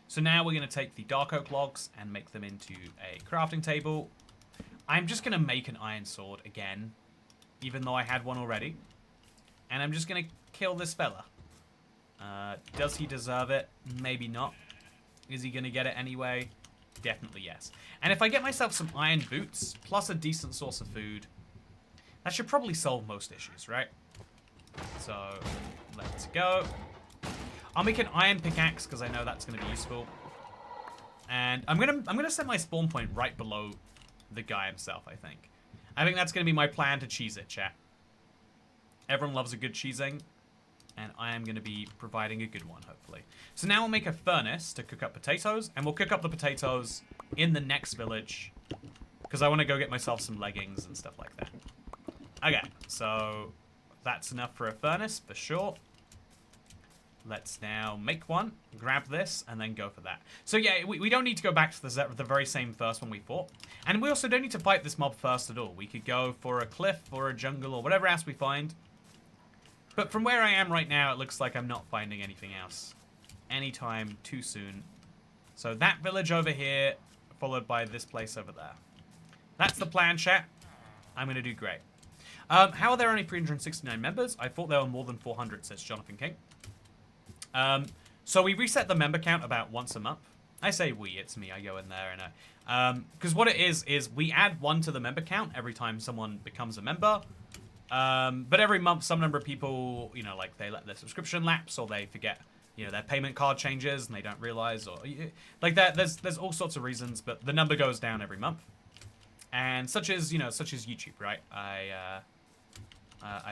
So now we're going to take the dark oak logs and make them into a crafting table. I'm just going to make an iron sword again, even though I had one already. And I'm just going to kill this fella. Does he deserve it? Maybe not. Is he going to get it anyway? Definitely yes. And if I get myself some iron boots, plus a decent source of food, that should probably solve most issues, right? So, let's go. I'll make an iron pickaxe, because I know that's going to be useful. And I'm gonna set my spawn point right below the guy himself, I think. I think that's going to be my plan to cheese it, chat. Everyone loves a good cheesing, and I am going to be providing a good one, hopefully. So now we'll make a furnace to cook up potatoes, and we'll cook up the potatoes in the next village, because I want to go get myself some leggings and stuff like that. Okay, so That's enough for a furnace, for sure. Let's now make one, grab this, and then go for that. So yeah, we don't need to go back to the very same first one we fought. And we also don't need to fight this mob first at all. We could go for a cliff or a jungle or whatever else we find. But from where I am right now, it looks like I'm not finding anything else anytime too soon. So that village over here, followed by this place over there. That's the plan, chat. I'm going to do great. How are there only 369 members? I thought there were more than 400, says Jonathan King. So we reset the member count about once a month. I say we, it's me, I go in there and because what it is we add 1 to the member count every time someone becomes a member. But every month some number of people, you know, like they let their subscription lapse or they forget, you know, their payment card changes and they don't realize or like that. There's all sorts of reasons, but the number goes down every month. And such as YouTube, right? I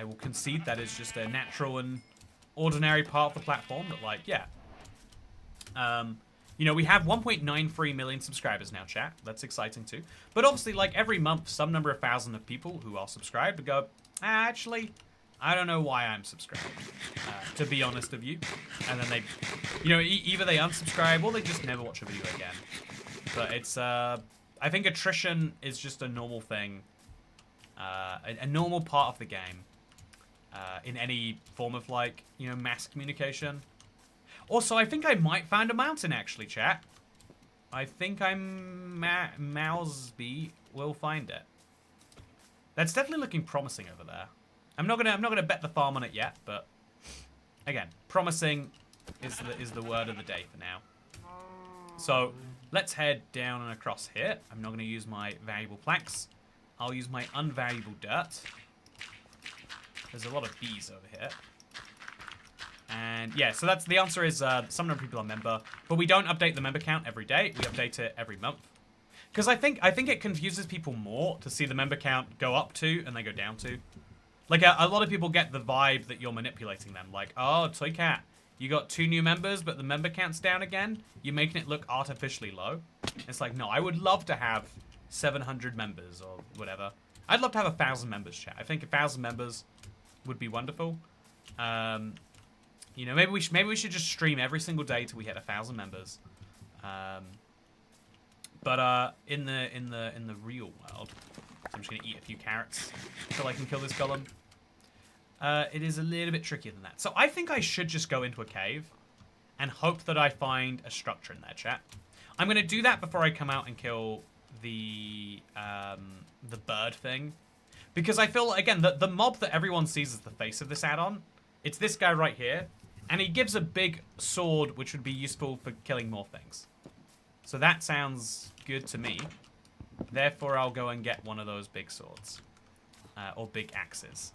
will concede that is just a natural and ordinary part of the platform that, like, yeah. You know, we have 1.93 million subscribers now, chat. That's exciting too. But obviously, like, every month, some number of thousand of people who are subscribed go, actually, I don't know why I'm subscribed, to be honest with you. And then they, you know, either they unsubscribe or they just never watch a video again. But it's, I think attrition is just a normal thing, a normal part of the game. In any form of, like, you know, mass communication. Also, I think I might find a mountain, actually, chat. I think Mowzie will find it. That's definitely looking promising over there. I'm not gonna bet the farm on it yet, but again, promising is the word of the day for now. So let's head down and across here. I'm not gonna use my valuable planks. I'll use my unvaluable dirt. There's a lot of bees over here. And yeah, so that's the answer is some number of people are member, but we don't update the member count every day. We update it every month. Because I think it confuses people more to see the member count go up to and then go down to. Like a lot of people get the vibe that you're manipulating them. Like, oh, Toy Cat, you got 2 new members, but the member count's down again. You're making it look artificially low. It's like, no, I would love to have 700 members or whatever. I'd love to have 1,000 members, chat. I think 1,000 members would be wonderful. You know, maybe we should just stream every single day till we hit 1,000 members. But in the real world, I'm just gonna eat a few carrots until I can kill this golem. It is a little bit trickier than that. So I think I should just go into a cave and hope that I find a structure in there, chat. I'm gonna do that before I come out and kill the bird thing. Because I feel, again, the mob that everyone sees as the face of this add-on, it's this guy right here. And he gives a big sword, which would be useful for killing more things. So that sounds good to me. Therefore, I'll go and get one of those big swords. Or big axes.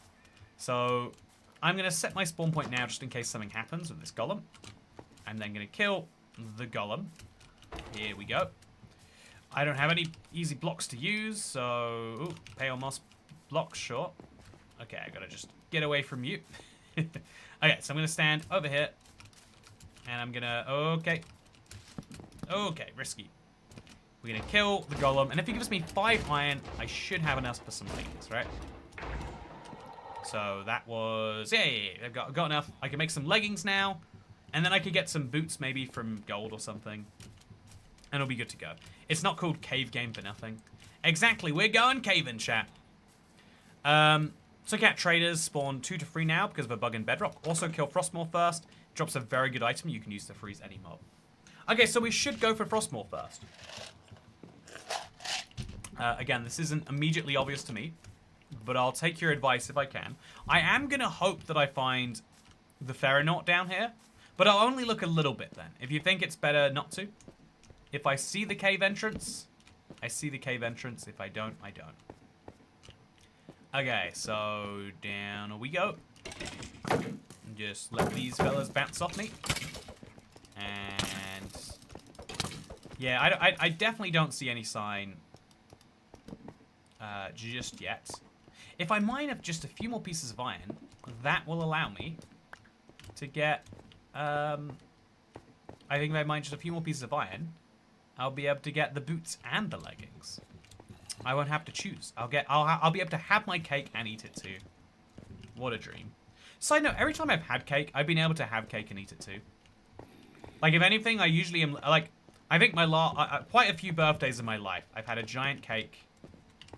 So I'm going to set my spawn point now just in case something happens with this golem. I'm then going to kill the golem. Here we go. I don't have any easy blocks to use, so... Ooh, pale moss blocks, sure. Okay, I gotta just get away from you. Okay, so I'm gonna stand over here. And I'm gonna... Okay. Okay, risky. We're gonna kill the golem. And if he gives me 5 iron, I should have enough for some leggings, right? So that was... Yeah. I've got enough. I can make some leggings now. And then I could get some boots maybe from gold or something. And it'll be good to go. It's not called Cave Game for nothing. Exactly, we're going caving, chat. So cat traders spawn 2 to 3 now because of a bug in Bedrock. Also kill Frostmaw first. Drops a very good item you can use to freeze any mob. Okay, so we should go for Frostmaw first. Again, this isn't immediately obvious to me, but I'll take your advice if I can. I am going to hope that I find the Ferronaut down here, but I'll only look a little bit then. If you think it's better not to. If I see the cave entrance, I see the cave entrance. If I don't, I don't. Okay, so down we go. Just let these fellas bounce off me. And yeah, I definitely don't see any sign just yet. If I mine up just a few more pieces of iron, that will allow me to get, I think if I mine just a few more pieces of iron, I'll be able to get the boots and the leggings. I won't have to choose. I'll be able to have my cake and eat it too. What a dream. Side note, every time I've had cake, I've been able to have cake and eat it too. Like, if anything, I usually am, like, I think quite a few birthdays in my life, I've had a giant cake,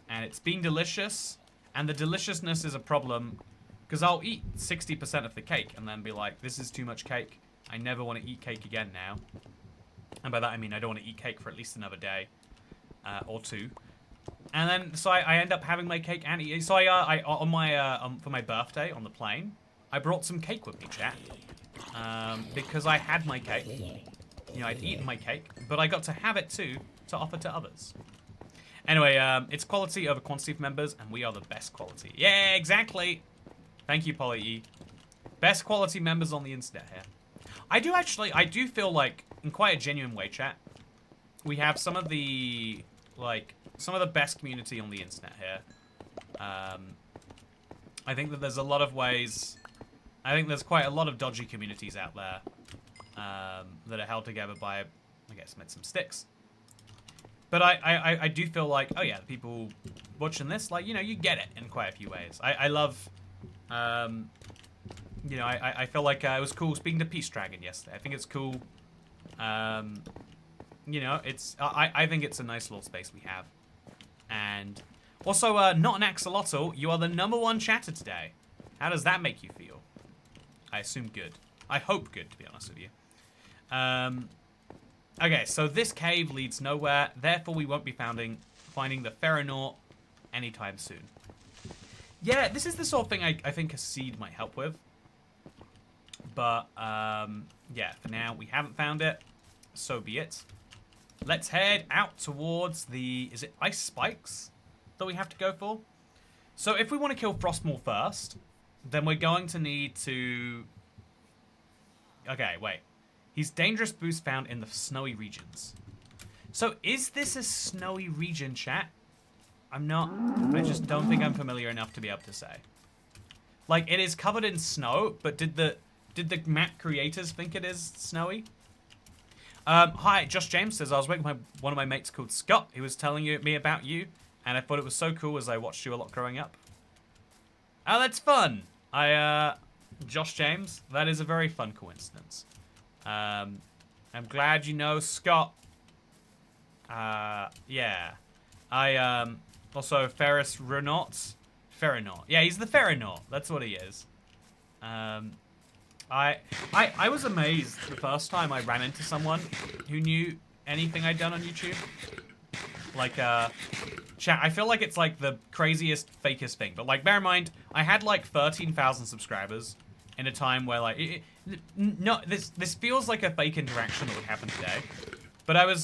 and it's been delicious, and the deliciousness is a problem, because I'll eat 60% of the cake, and then be like, this is too much cake. I never want to eat cake again now. And by that I mean I don't want to eat cake for at least another day, or two. And then, so I end up having my cake and eat. So for my birthday on the plane, I brought some cake with me, chat. Because I had my cake. You know, I'd eaten my cake, but I got to have it too, to offer to others. Anyway, it's quality over quantity of members, and we are the best quality. Yeah, exactly. Thank you, Polly E. Best quality members on the internet here. I do feel like, in quite a genuine way, chat, we have some of the best community on the internet here. I think that there's a lot of ways. I think there's quite a lot of dodgy communities out there that are held together by, I guess, some sticks. But I do feel like, oh yeah, the people watching this, like, you know, you get it in quite a few ways. I love, you know, I feel like it was cool speaking to Peace Dragon yesterday. I think it's cool. You know, I think it's a nice little space we have. And also, not an axolotl, you are the #1 chatter today. How does that make you feel? I assume good. I hope good, to be honest with you. Okay, so this cave leads nowhere, therefore we won't be finding the Ferronaut anytime soon. Yeah, this is the sort of thing I think a seed might help with. But, yeah, for now, we haven't found it. So be it. Let's head out towards the... Is it ice spikes that we have to go for? So if we want to kill Frostmaw first, then we're going to need to... Okay, wait. He's dangerous boost found in the snowy regions. So is this a snowy region, chat? I'm not... I just don't think I'm familiar enough to be able to say. Like, it is covered in snow, but did the map creators think it is snowy? Hi, Josh James says, I was with one of my mates called Scott. He was telling me about you, and I thought it was so cool as I watched you a lot growing up. Oh, that's fun. Josh James, that is a very fun coincidence. I'm glad you know Scott. Yeah. Also, Ferris Renault. Ferronaut. Yeah, he's the Ferronaut. That's what he is. I was amazed the first time I ran into someone who knew anything I'd done on YouTube. Like, chat, I feel like it's like the craziest, fakest thing. But like, bear in mind, I had like 13,000 subscribers in a time where like, this feels like a fake interaction that would happen today. But I was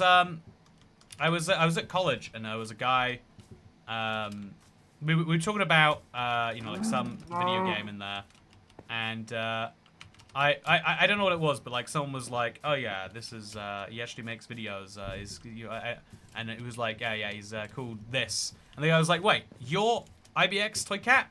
at college and there was a guy, we were talking about, you know, like some video game in there. And, I don't know what it was, but like someone was like, oh yeah, this is, he actually makes videos, and it was like, yeah, he's called this. And the guy was like, wait, you're IBX Toy Cat?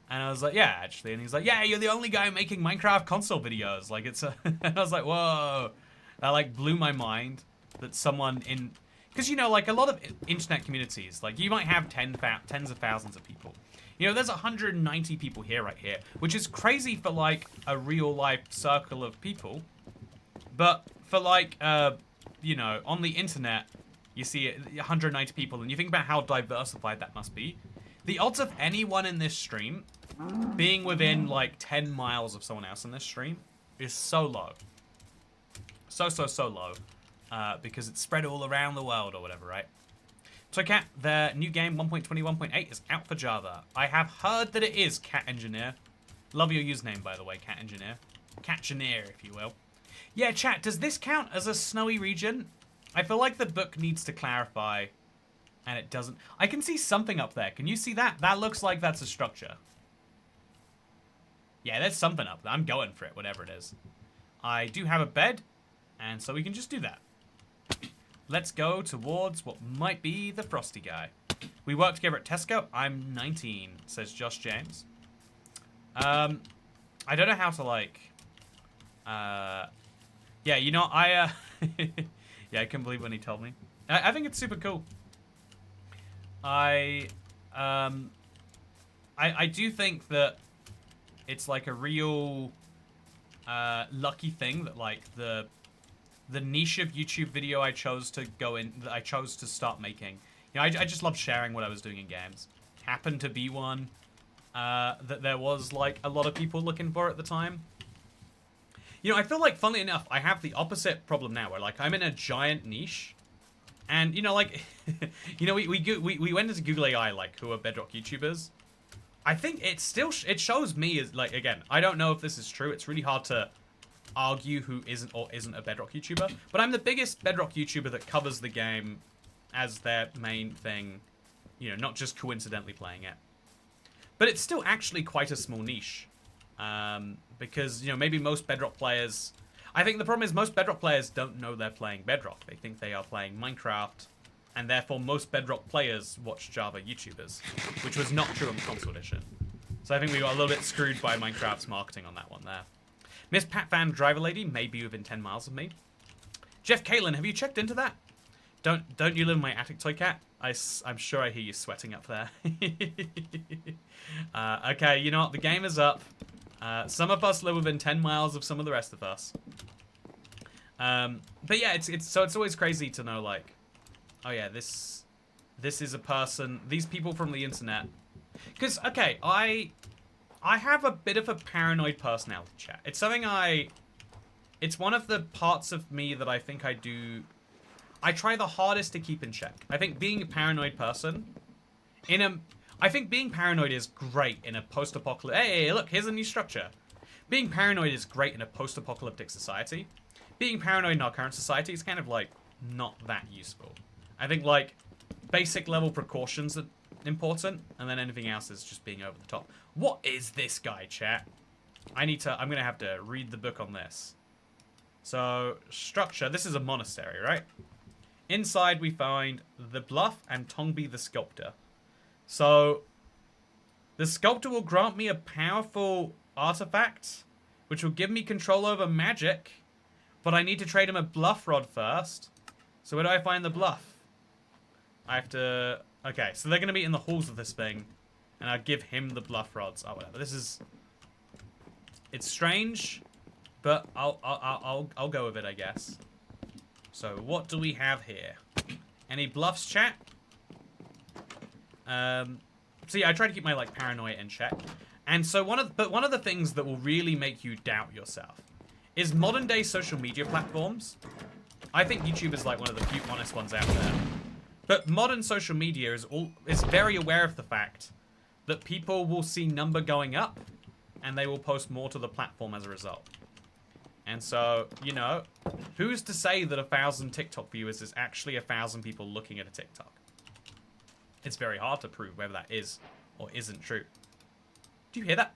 And I was like, yeah, actually. And he's like, yeah, you're the only guy making Minecraft console videos. Like, it's a... And I was like, whoa. That, like, blew my mind that someone in... Because, you know, like, a lot of internet communities, like, you might have tens of thousands of people. You know, there's 190 people here right here, which is crazy for, like, a real-life circle of people. But for, like, you know, on the internet, you see 190 people, and you think about how diversified that must be. The odds of anyone in this stream being within, like, 10 miles of someone else in this stream is so low. So low. Because it's spread all around the world or whatever, right? Toycat, their new game 1.21.8 is out for Java. I have heard that it is, Cat Engineer. Love your username, by the way, Cat Engineer. Cat-gineer, if you will. Yeah, chat, does this count as a snowy region? I feel like the book needs to clarify... And it doesn't. I can see something up there. Can you see that? That looks like that's a structure. Yeah, there's something up there. I'm going for it, whatever it is. I do have a bed, and so we can just do that. Let's go towards what might be the Frosty guy. We work together at Tesco. I'm 19, says Josh James. I don't know how to, like... Yeah, you know, yeah, I couldn't believe when he told me. I think it's super cool. I do think that it's like a real lucky thing that like the niche of YouTube video I chose to go in, that I chose to start making. You know, I just love sharing what I was doing in games. Happened to be one that there was like a lot of people looking for at the time. You know, I feel like, funnily enough, I have the opposite problem now, where like I'm in a giant niche, and you know, like, you know, we went into Google AI, like, who are Bedrock YouTubers. I think it still it shows me as like, again, I don't know if this is true. It's really hard to argue who isn't or isn't a Bedrock YouTuber, but I'm the biggest Bedrock YouTuber that covers the game as their main thing, you know, not just coincidentally playing it. But it's still actually quite a small niche, because, you know, maybe most Bedrock players, I think the problem is most Bedrock players don't know they're playing Bedrock. They think they are playing Minecraft, and therefore most Bedrock players watch Java YouTubers, which was not true on the console edition. So I think we got a little bit screwed by Minecraft's marketing on that one there. Miss Pat Van Driver Lady may be within 10 miles of me. Jeff Caitlin, have you checked into that? Don't you live in my attic, Toy Cat? I'm sure I hear you sweating up there. Okay, you know what? The game is up. Some of us live within 10 miles of some of the rest of us. But yeah, it's always crazy to know, like, oh yeah, this is a person. These people from the internet. Because, okay, I have a bit of a paranoid personality, chat. It's something it's one of the parts of me that I think I do. I try the hardest to keep in check. I think being a paranoid person, I think being paranoid is great in a post-apocalyptic. Hey, look, here's a new structure. Being paranoid is great in a post-apocalyptic society. Being paranoid in our current society is kind of like not that useful. I think like basic level precautions are important, and then anything else is just being over the top. What is this guy, chat? I'm gonna have to read the book on this. So, structure. This is a monastery, right? Inside we find the Bluff and Tongbi the Sculptor. So, the Sculptor will grant me a powerful artifact, which will give me control over magic, but I need to trade him a Bluff Rod first. So where do I find the Bluff? I have to... Okay, so they're going to be in the halls of this thing, and I'll give him the Bluff Rods. Oh, whatever. This is... It's strange, but I'll go with it, I guess. So what do we have here? Any bluffs, chat? So yeah, I try to keep my like paranoia in check. And so one of the things that will really make you doubt yourself is modern day social media platforms. I think YouTube is like one of the few honest ones out there. But modern social media is very aware of the fact that people will see number going up and they will post more to the platform as a result. And so, you know, who's to say that 1,000 TikTok viewers is actually 1,000 people looking at a TikTok? It's very hard to prove whether that is or isn't true. Do you hear that?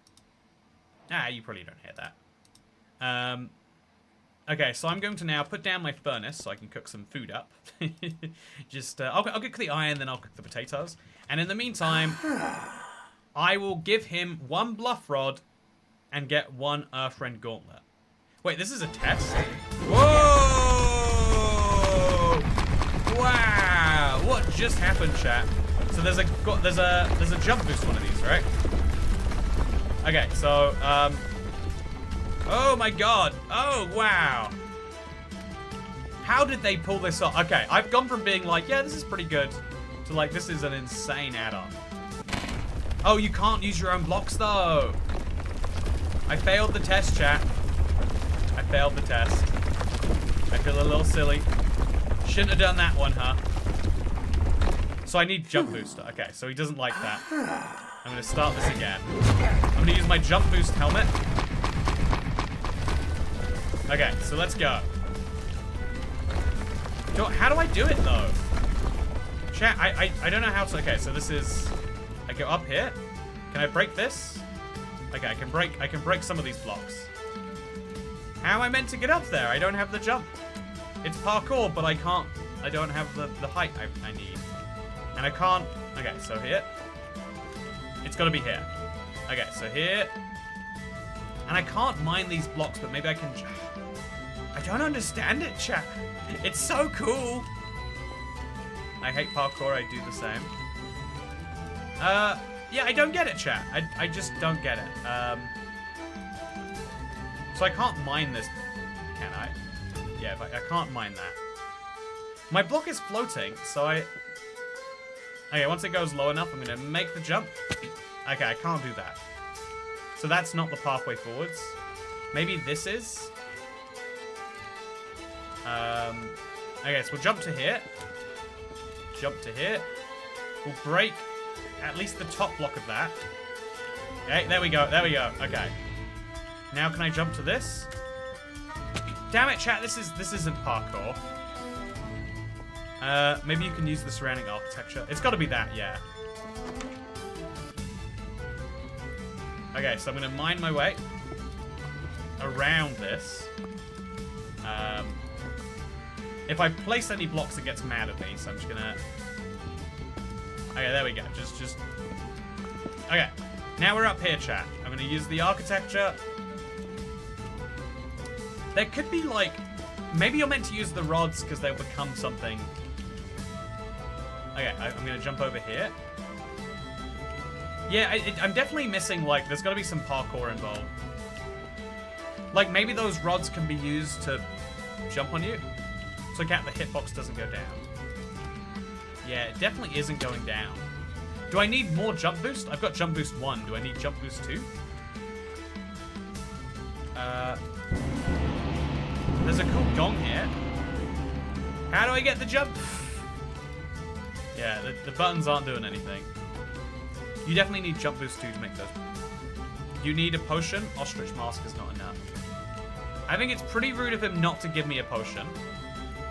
Ah, you probably don't hear that. Okay, so I'm going to now put down my furnace so I can cook some food up. Just, I'll cook the iron, then I'll cook the potatoes. And in the meantime, I will give him 1 Bluff Rod and get 1 Earthrend Gauntlet. Wait, this is a test? Whoa! Wow! What just happened, chat? So there's a jump boost one of these, right? Okay, so oh my god! Oh wow! How did they pull this off? Okay, I've gone from being like, yeah, this is pretty good, to like, this is an insane add-on. Oh, you can't use your own blocks though. I failed the test, chat. I failed the test. I feel a little silly. Shouldn't have done that one, huh? So I need jump booster. Okay, so he doesn't like that. I'm gonna start this again. I'm gonna use my jump boost helmet. Okay, so let's go. How do I do it though? Chat, I don't know how to. Okay, so this is. I go up here. Can I break this? Okay, I can break some of these blocks. How am I meant to get up there? I don't have the jump. It's parkour, but I don't have the height I need. And I can't. Okay, so here. It's got to be here. Okay, so here. And I can't mine these blocks, but maybe I can. I don't understand it, chat. It's so cool. I hate parkour. I do the same. Yeah, I don't get it, chat. I just don't get it. So I can't mine this, can I? Yeah, but I can't mine that. My block is floating, so okay, once it goes low enough, I'm going to make the jump. Okay, I can't do that. So that's not the pathway forwards. Maybe this is? Okay, so we'll jump to here. Jump to here. We'll break at least the top block of that. Okay, there we go, there we go. Okay. Now can I jump to this? Damn it, chat, this isn't parkour. Maybe you can use the surrounding architecture. It's gotta be that, yeah. Okay, so I'm gonna mine my way around this. If I place any blocks, it gets mad at me, so I'm just gonna... Okay, there we go. Just... Okay, now we're up here, chat. I'm gonna use the architecture. There could be, like... Maybe you're meant to use the rods because they'll become something. Okay, I'm gonna jump over here. Yeah, I'm definitely missing, like, there's gotta be some parkour involved. Like, maybe those rods can be used to jump on you. So the hitbox doesn't go down. Yeah, it definitely isn't going down. Do I need more jump boost? I've got jump boost 1. Do I need jump boost 2? There's a cool gong here. How do I get the jump? Yeah, the buttons aren't doing anything. You definitely need jump boost 2 to make those. You need a potion. Ostrich mask is not enough. I think it's pretty rude of him not to give me a potion.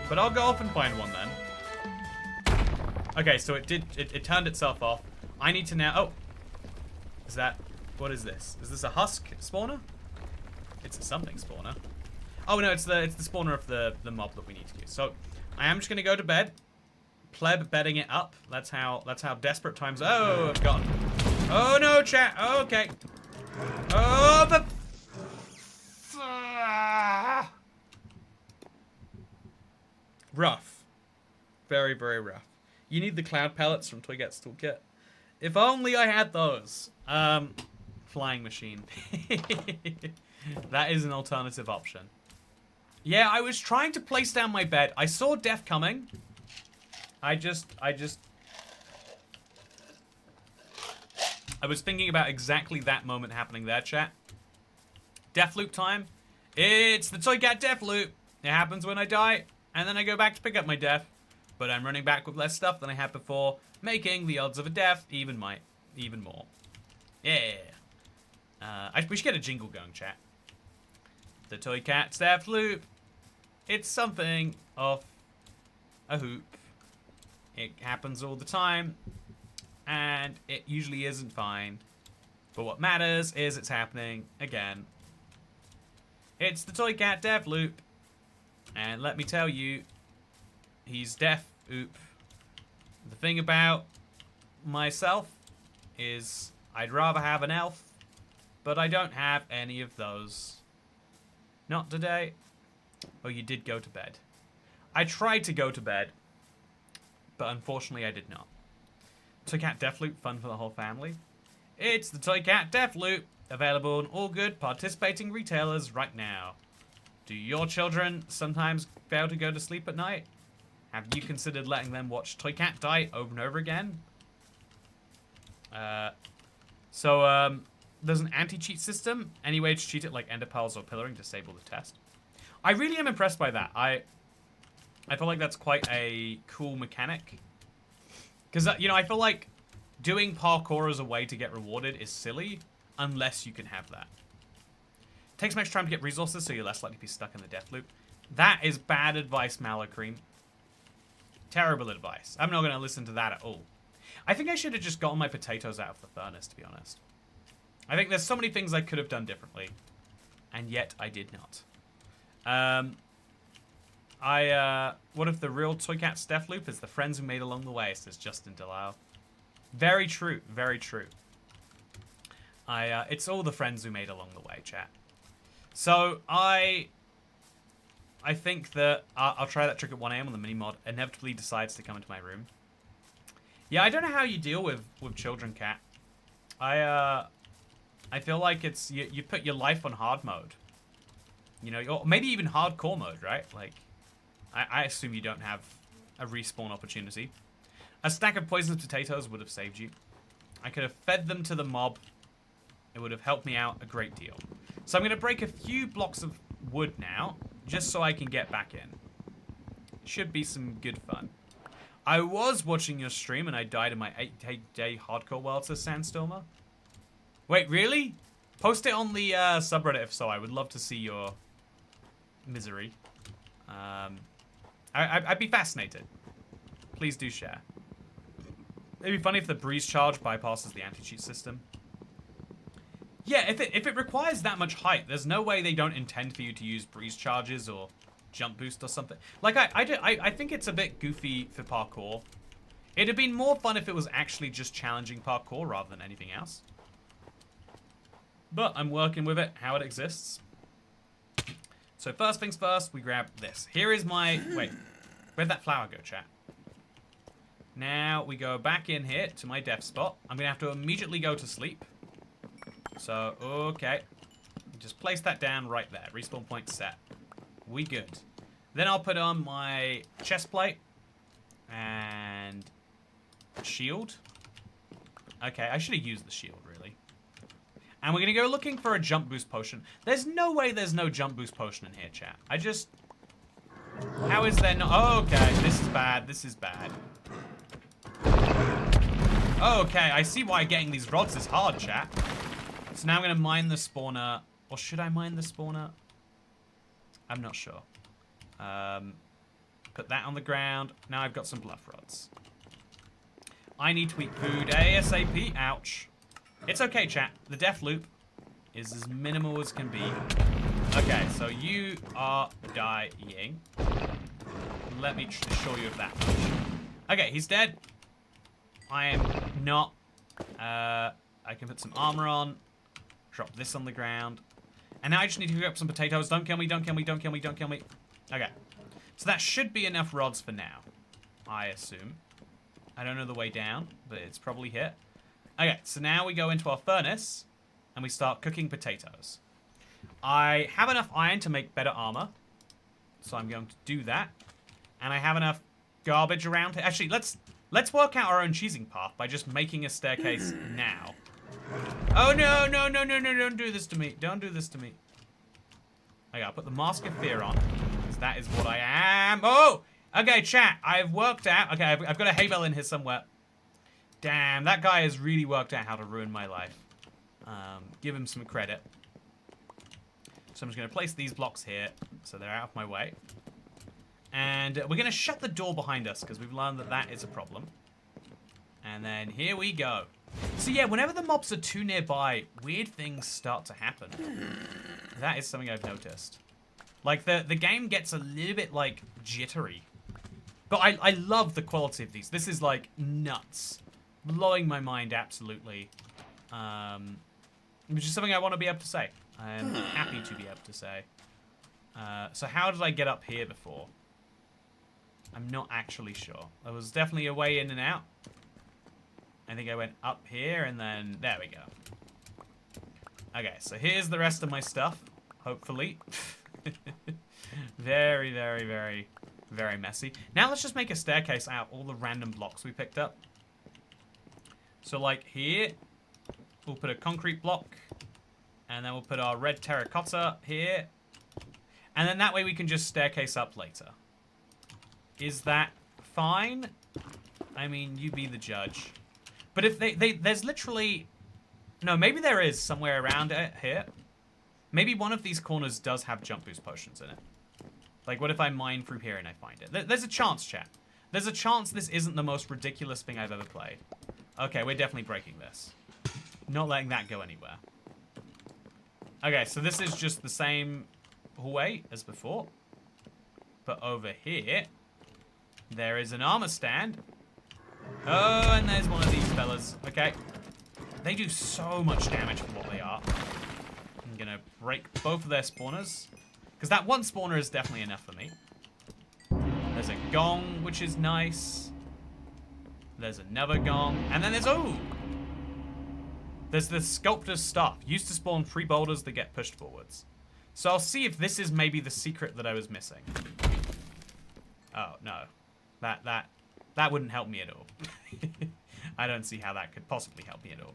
But I'll go off and find one then. Okay, so it turned itself off. I need to now... Oh. Is that... What is this? Is this a husk spawner? It's a something spawner. Oh no, it's the spawner of the mob that we need to use. So I am just gonna go to bed. Pleb bedding it up. That's how desperate times... Oh, I've gone. Oh no, chat. Oh, okay. Oh, the... Rough. Very, very rough. You need the cloud pellets from Toygat's Toolkit. If only I had those. Flying machine. That is an alternative option. Yeah, I was trying to place down my bed. I saw death coming. I was thinking about exactly that moment happening there, chat. Deathloop time. It's the Toycat Deathloop. It happens when I die, and then I go back to pick up my death. But I'm running back with less stuff than I had before, making the odds of a death even more. Yeah. We should get a jingle going, chat. The Toycat Deathloop. It's something of a hoop. It happens all the time, and it usually isn't fine. But what matters is it's happening again. It's the Toycat Deathloop, and let me tell you, he's deaf. Oop. The thing about myself is I'd rather have an elf, but I don't have any of those. Not today. Oh, you did go to bed. I tried to go to bed, but unfortunately I did not. Toycat Deathloop, fun for the whole family. It's the Toycat Deathloop, available in all good participating retailers right now. Do your children sometimes fail to go to sleep at night? Have you considered letting them watch Toycat die over and over again? There's an anti-cheat system. Any way to cheat it, like ender pearls or pillaring, disable the test. I really am impressed by that. I feel like that's quite a cool mechanic. Because, you know, I feel like doing parkour as a way to get rewarded is silly unless you can have that. Takes much time to get resources, so you're less likely to be stuck in the death loop. That is bad advice, Malacream. Terrible advice. I'm not going to listen to that at all. I think I should have just gotten my potatoes out of the furnace, to be honest. I think there's so many things I could have done differently, and yet I did not. What if the real Toycat's death loop is the friends we made along the way, says Justin Delisle. Very true, very true. It's all the friends we made along the way, chat. So, I think that I'll try that trick at 1 AM when the mini-mod inevitably decides to come into my room. Yeah, I don't know how you deal with children, cat. I feel like it's, you put your life on hard mode. You know, or maybe even hardcore mode, right? Like, I assume you don't have a respawn opportunity. A stack of poisonous potatoes would have saved you. I could have fed them to the mob. It would have helped me out a great deal. So I'm going to break a few blocks of wood now, just so I can get back in. Should be some good fun. I was watching your stream and I died in my 8-day hardcore world, says Sandstormer. Wait, really? Post it on the subreddit if so. I would love to see your misery. I'd be fascinated. Please do share. It'd be funny if the breeze charge bypasses the anti-cheat system. Yeah, if it requires that much height, there's no way they don't intend for you to use breeze charges or jump boost or something. Like, I think it's a bit goofy for parkour. It'd have been more fun if it was actually just challenging parkour rather than anything else. But I'm working with it, how it exists. So first things first, we grab this. Here is my... Wait, where'd that flower go, chat? Now we go back in here to my death spot. I'm going to have to immediately go to sleep. So, okay. Just place that down right there. Respawn point set. We good. Then I'll put on my chest plate. And... shield. Okay, I should have used the shield, really. And we're going to go looking for a jump boost potion. There's no way there's no jump boost potion in here, chat. I just... How is there no... Oh, okay, this is bad. This is bad. Okay, I see why getting these rods is hard, chat. So now I'm going to mine the spawner. Or should I mine the spawner? I'm not sure. Put that on the ground. Now I've got some bluff rods. I need to eat food ASAP. Ouch. It's okay, chat. The death loop is as minimal as can be. Okay, so you are dying. Let me assure you of that much. Okay, he's dead. I am not. I can put some armor on. Drop this on the ground. And now I just need to cook up some potatoes. Don't kill me, don't kill me, don't kill me, don't kill me. Okay. So that should be enough rods for now, I assume. I don't know the way down, but it's probably here. Okay, so now we go into our furnace, and we start cooking potatoes. I have enough iron to make better armor, so I'm going to do that. And I have enough garbage around here. Actually, let's work out our own cheesing path by just making a staircase now. Oh, no, no, no, no, no, don't do this to me. Don't do this to me. Okay, I'll put the Mask of Fear on, because that is what I am. Oh! Okay, chat, I've worked out. Okay, I've got a hay bale in here somewhere. Damn, that guy has really worked out how to ruin my life. Give him some credit. So I'm just going to place these blocks here, so they're out of my way. And we're going to shut the door behind us, because we've learned that that is a problem. And then here we go. So yeah, whenever the mobs are too nearby, weird things start to happen. That is something I've noticed. Like, the game gets a little bit, like, jittery. But I love the quality of these. This is, like, nuts. Blowing my mind, absolutely. Which is something I want to be able to say. I am happy to be able to say. So how did I get up here before? I'm not actually sure. There was definitely a way in and out. I think I went up here and then... There we go. Okay, so here's the rest of my stuff. Hopefully. Very, very, very, very messy. Now let's just make a staircase out of all the random blocks we picked up. So like here, we'll put a concrete block. And then we'll put our red terracotta here. And then that way we can just staircase up later. Is that fine? I mean, you be the judge. But if there's literally... No, maybe there is somewhere around it here. Maybe one of these corners does have jump boost potions in it. Like, what if I mine through here and I find it? There's a chance, chat. There's a chance this isn't the most ridiculous thing I've ever played. Okay, we're definitely breaking this. Not letting that go anywhere. Okay, so this is just the same hallway as before. But over here, there is an armor stand. Oh, and there's one of these fellas. Okay. They do so much damage for what they are. I'm gonna break both of their spawners. Because that one spawner is definitely enough for me. There's a gong, which is nice. There's another gong. And then there's... Oh! There's the sculptor's staff. Used to spawn 3 boulders that get pushed forwards. So I'll see if this is maybe the secret that I was missing. Oh, no. That wouldn't help me at all. I don't see how that could possibly help me at all.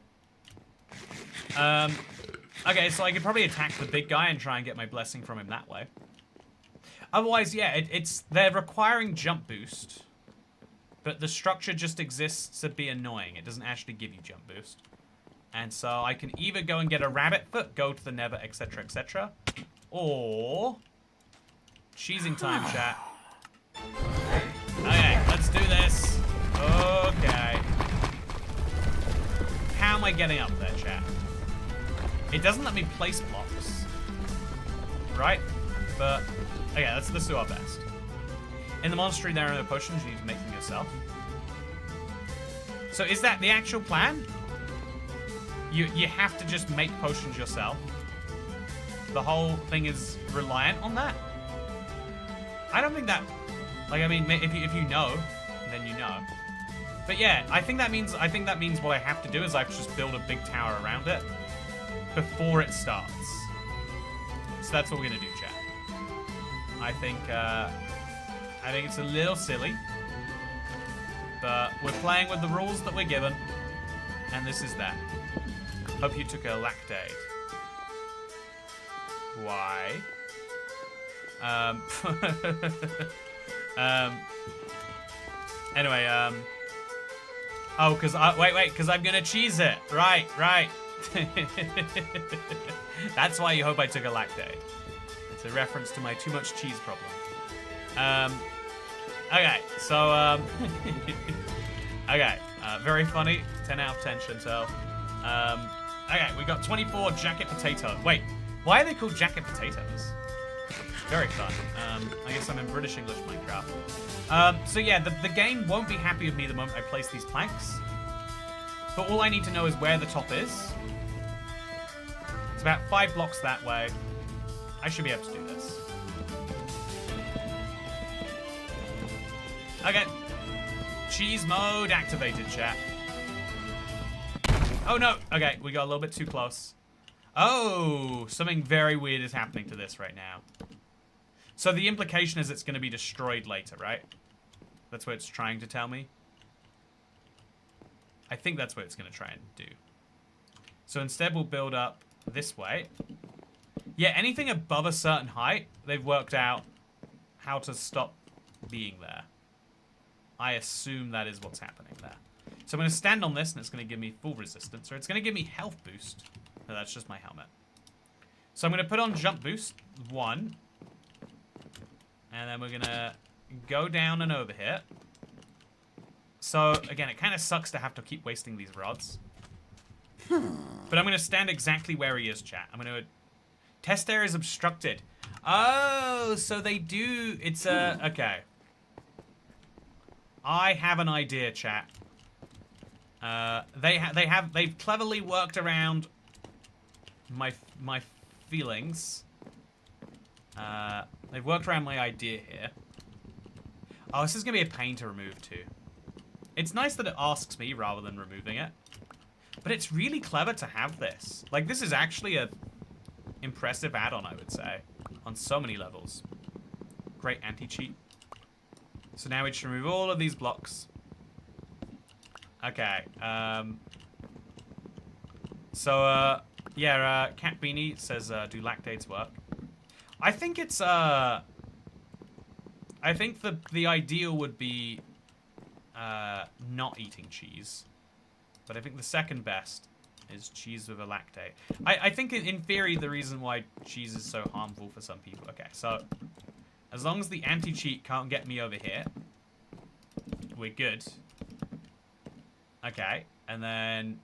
Okay, so I could probably attack the big guy and try and get my blessing from him that way. Otherwise, yeah, they're requiring jump boost. But the structure just exists to be annoying. It doesn't actually give you jump boost. And so I can either go and get a rabbit foot, go to the nether, etc., etc. Or... cheesing time, chat. Okay, let's do this. Okay. How am I getting up there, chat? It doesn't let me place blocks. Right? But, okay, let's do our best. In the monastery, there are no potions. You need to make them yourself. So is that the actual plan? You have to just make potions yourself. The whole thing is reliant on that? I don't think that... like, I mean, if you know, then you know. But yeah, I think that means what I have to do is I have to just build a big tower around it before it starts. So that's what we're gonna do, chat. I think it's a little silly, but we're playing with the rules that we're given, and this is that. Hope you took a lactate. Why? Anyway, oh, wait, because I'm gonna cheese it. Right. That's why you hope I took a lactate. It's a reference to my too much cheese problem. Okay, so, okay, very funny, 10 out of 10, Chantel. Okay, we got 24 jacket potato. Wait, why are they called jacket potatoes? Very fun. I guess I'm in British English Minecraft. So yeah, the game won't be happy with me the moment I place these planks. But all I need to know is where the top is. It's about 5 blocks that way. I should be able to do this. Okay. Cheese mode activated, chat. Oh no! Okay, we got a little bit too close. Oh, something very weird is happening to this right now. So the implication is it's going to be destroyed later, right? That's what it's trying to tell me. I think that's what it's going to try and do. So instead we'll build up this way. Yeah, anything above a certain height, they've worked out how to stop being there. I assume that is what's happening there. So I'm going to stand on this and it's going to give me full resistance, or it's going to give me health boost. No, that's just my helmet. So I'm going to put on jump boost, 1. And then we're going to go down and over here. So, again, it kind of sucks to have to keep wasting these rods. But I'm going to stand exactly where he is, chat. I'm going to... Test area is obstructed. Oh, so they do... It's a... Okay. I have an idea, chat. They've cleverly worked around my feelings. They've worked around my idea here. Oh, this is gonna be a pain to remove too. It's nice that it asks me rather than removing it, but it's really clever to have this. Like, this is actually a impressive add-on, I would say, on so many levels. Great anti-cheat. So now we should remove all of these blocks. Okay. Yeah, Cat Beanie says, do lactates work? I think it's, I think the ideal would be, not eating cheese. But I think the second best is cheese with a lactate. I think in theory the reason why cheese is so harmful for some people. Okay, so as long as the anti-cheat can't get me over here, we're good. Okay, and then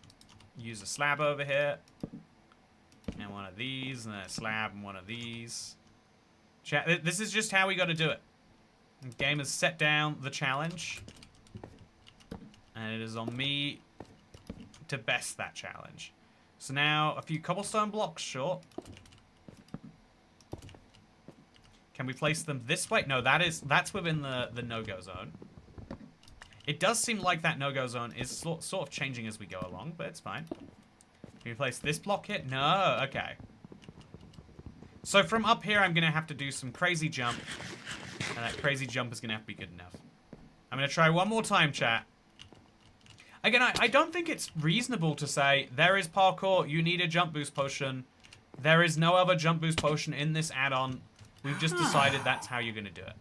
use a slab over here. And one of these, and then a slab and one of these. Chat, this is just how we got to do it. The game has set down the challenge. And it is on me to best that challenge. So now, a few cobblestone blocks short. Can we place them this way? No, that's within the no-go zone. It does seem like that no-go zone is sort of changing as we go along, but it's fine. Can we place this block here? No, okay. So from up here, I'm going to have to do some crazy jump. And that crazy jump is going to have to be good enough. I'm going to try one more time, chat. Again, I don't think it's reasonable to say, there is parkour, you need a jump boost potion. There is no other jump boost potion in this add-on. We've just decided that's how you're going to do it.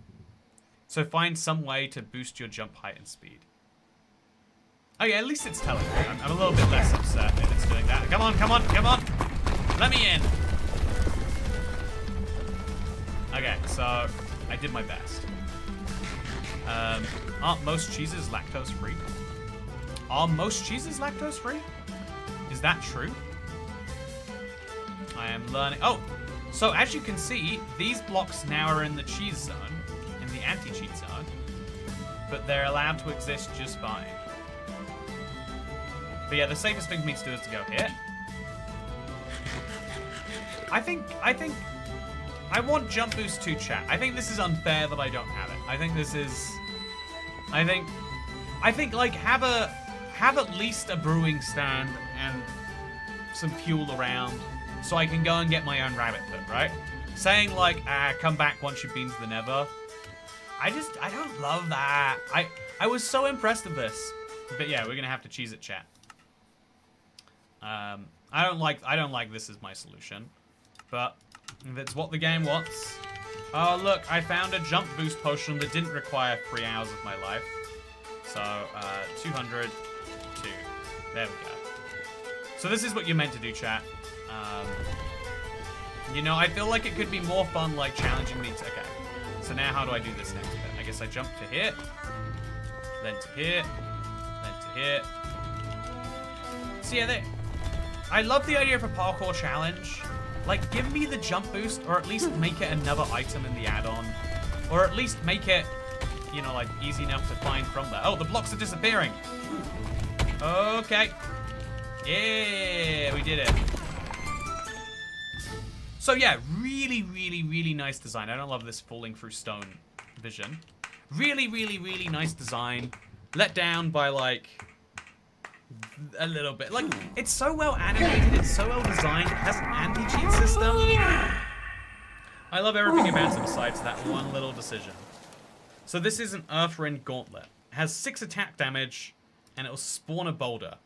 So find some way to boost your jump height and speed. Oh yeah, at least it's telling me. I'm a little bit less upset if it's doing that. Come on, come on, come on! Let me in! Okay, so I did my best. Aren't most cheeses lactose-free? Are most cheeses lactose-free? Is that true? I am learning. Oh! So as you can see, these blocks now are in the cheese zone, in the anti-cheat zone, but they're allowed to exist just fine. But yeah, the safest thing for me to do is to go here. I think I want jump boost 2 chat. I think this is unfair that I don't have it. I think this is, I think like have at least a brewing stand and some fuel around so I can go and get my own rabbit foot, right? Saying like, come back once you've been to the nether. I don't love that. I was so impressed with this. But yeah, we're gonna have to cheese it, chat. I don't like this as my solution. But if it's what the game wants. Oh look, I found a jump boost potion that didn't require 3 hours of my life. So 200, 2. There we go. So this is what you're meant to do, chat. You know, I feel like it could be more fun, like challenging me to. Okay. So now how do I do this next bit? I guess I jump to here, then to here, then to here. So yeah, I love the idea of a parkour challenge. Like, give me the jump boost, or at least make it another item in the add-on. Or at least make it, you know, like, easy enough to find from there. Oh, the blocks are disappearing. Okay. Yeah, we did it. So yeah, really, really, really nice design. I don't love this falling through stone vision. Really, really, really nice design. Let down by, like, a little bit. Like, it's so well animated, it's so well designed, it has an anti-cheat system. I love everything about it besides that one little decision. So this is an Earthwind Gauntlet. It has 6 attack damage, and it will spawn a boulder.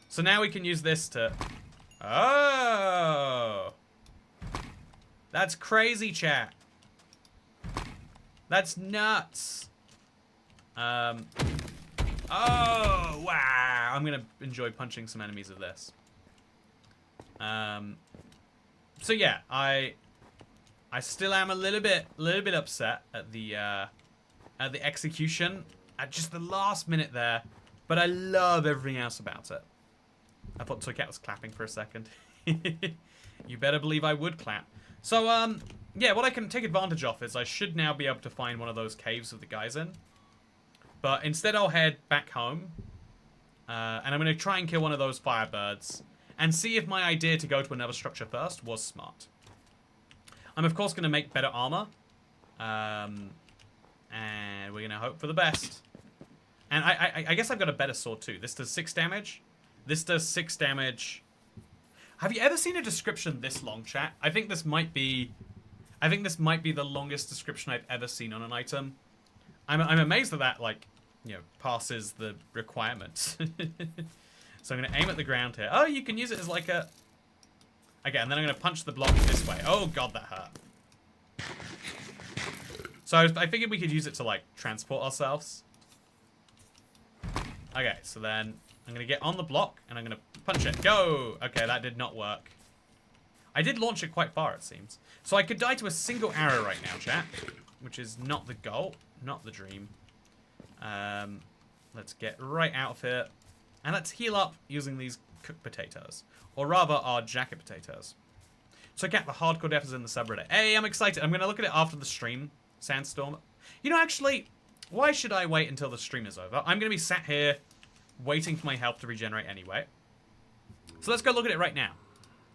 So now we can use this to... Oh! That's crazy, chat. That's nuts. Oh, wow. I'm going to enjoy punching some enemies with this. So yeah, I still am a little bit upset at the execution at just the last minute there, but I love everything else about it. I thought Toycat was clapping for a second. You better believe I would clap. So, yeah, what I can take advantage of is I should now be able to find one of those caves with the guys in. But instead I'll head back home. And I'm going to try and kill one of those firebirds. And see if my idea to go to another structure first was smart. I'm, of course, going to make better armor. And we're going to hope for the best. And I guess I've got a better sword, too. This does 6 damage. This does 6 damage. Have you ever seen a description this long, chat? I think this might be the longest description I've ever seen on an item. I'm amazed that like, you know, passes the requirements. So I'm gonna aim at the ground here. Oh, you can use it as like a... Okay, and then I'm gonna punch the block this way. Oh god, that hurt. So I figured we could use it to like transport ourselves. Okay, so then I'm gonna get on the block and I'm gonna punch it. Go! Okay, that did not work. I did launch it quite far, it seems. So I could die to a single arrow right now, chat. Which is not the goal. Not the dream. Let's get right out of here. And let's heal up using these cooked potatoes. Or rather, our jacket potatoes. So, Cat, the hardcore death is in the subreddit. Hey, I'm excited. I'm going to look at it after the stream. Sandstorm. You know, actually, why should I wait until the stream is over? I'm going to be sat here waiting for my health to regenerate anyway. So let's go look at it right now.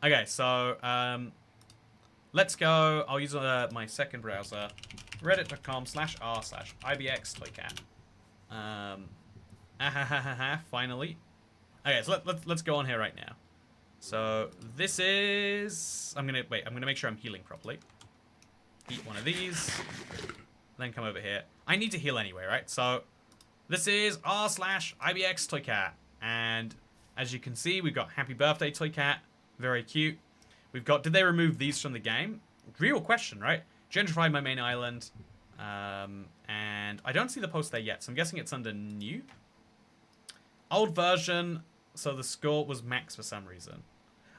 Okay, so let's go. I'll use my second browser, reddit.com/r/ibxtoycat. Finally. Okay, so let's go on here right now. So this is... I'm gonna make sure I'm healing properly. Eat one of these. Then come over here. I need to heal anyway, right? So this is r/IBX Toy Cat. And as you can see, we've got Happy Birthday Toy Cat. Very cute. We've got... Did they remove these from the game? Real question, right? Gentrify my main island. And I don't see the post there yet, so I'm guessing it's under new. Old version, so the score was max for some reason.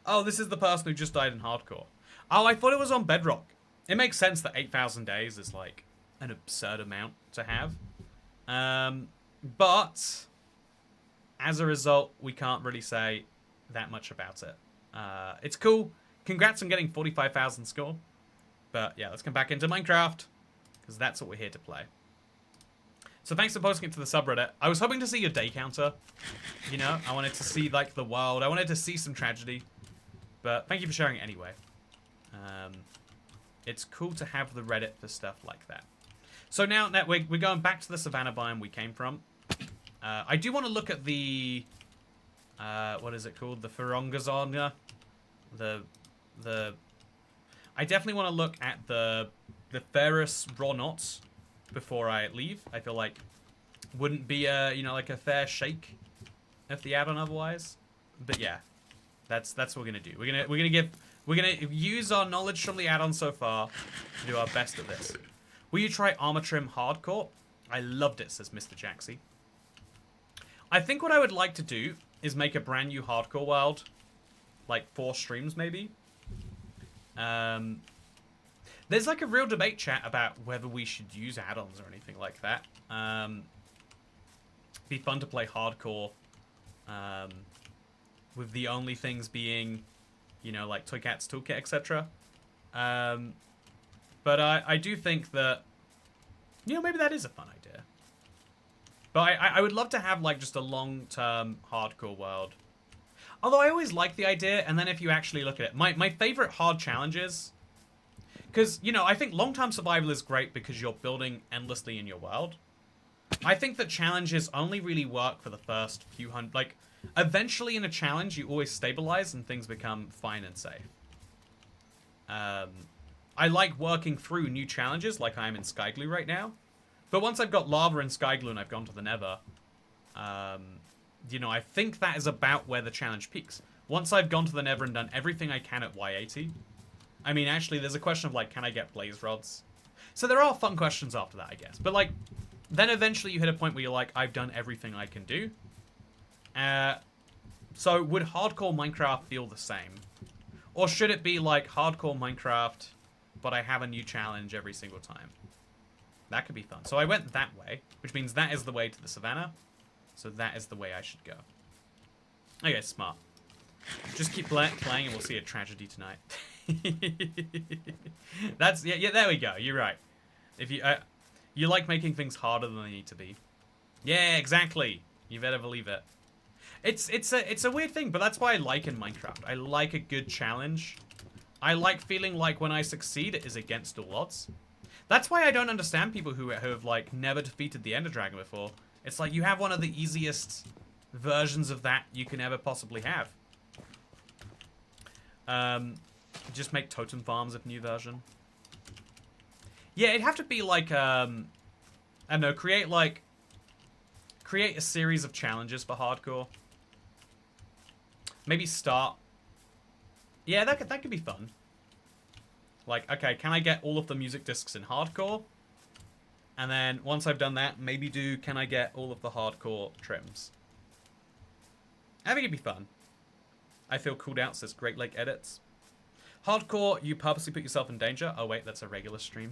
Oh, this is the person who just died in hardcore. Oh, I thought it was on Bedrock. It makes sense that 8,000 days is like an absurd amount to have. But as a result, we can't really say that much about it. It's cool. Congrats on getting 45,000 score. But yeah, let's come back into Minecraft, because that's what we're here to play. So thanks for posting it to the subreddit. I was hoping to see your day counter. You know, I wanted to see, like, the world. I wanted to see some tragedy. But thank you for sharing it anyway. It's cool to have the Reddit for stuff like that. So now we're going back to the savannah biome we came from. I do want to look at the... what is it called? The Ferongazona. I definitely want to look at the Ferrous Raw Knots before I leave. I feel like wouldn't be a, you know, like a fair shake of the add-on otherwise. But yeah, that's what we're gonna do. We're gonna use our knowledge from the add-on so far to do our best at this. Will you try Armor Trim Hardcore? I loved it, says Mr. Jaxie. I think what I would like to do is make a brand new hardcore world, like 4 streams maybe. There's like a real debate chat about whether we should use add-ons or anything like that. Be fun to play hardcore, with the only things being, you know, like Toy Cat's Toolkit, etc. But I do think that, you know, maybe that is a fun idea. But I would love to have like just a long-term hardcore world. Although I always like the idea, and then if you actually look at it, my favorite hard challenges, because, you know, I think long-term survival is great because you're building endlessly in your world. I think that challenges only really work for the first few hundred, like, eventually in a challenge, you always stabilize and things become fine and safe. I like working through new challenges like I am in Sky Glue right now. But once I've got lava in Sky Glue and I've gone to the Nether, you know, I think that is about where the challenge peaks. Once I've gone to the Nether and done everything I can at Y80, I mean, actually, there's a question of, like, can I get blaze rods? So there are fun questions after that, I guess. But, like, then eventually you hit a point where you're like, I've done everything I can do. So would hardcore Minecraft feel the same? Or should it be, like, hardcore Minecraft, but I have a new challenge every single time? That could be fun. So I went that way, which means that is the way to the savannah. So that is the way I should go. Okay, smart. Just keep playing and we'll see a tragedy tonight. That's yeah, there we go. You're right. If you like making things harder than they need to be. Yeah, exactly. You better believe it. It's a weird thing, but that's why I like in Minecraft. I like a good challenge. I like feeling like when I succeed, it is against all odds. That's why I don't understand people who have like never defeated the Ender Dragon before. It's like you have one of the easiest versions of that you can ever possibly have. Just make totem farms of new version. Yeah, it'd have to be like, I don't know, create a series of challenges for hardcore. Maybe start. Yeah, that could be fun. Like, okay, can I get all of the music discs in hardcore? And then once I've done that, maybe can I get all of the hardcore trims? I think it'd be fun. I feel cooled out, says Great Lake Edits. Hardcore, you purposely put yourself in danger. Oh wait, that's a regular stream.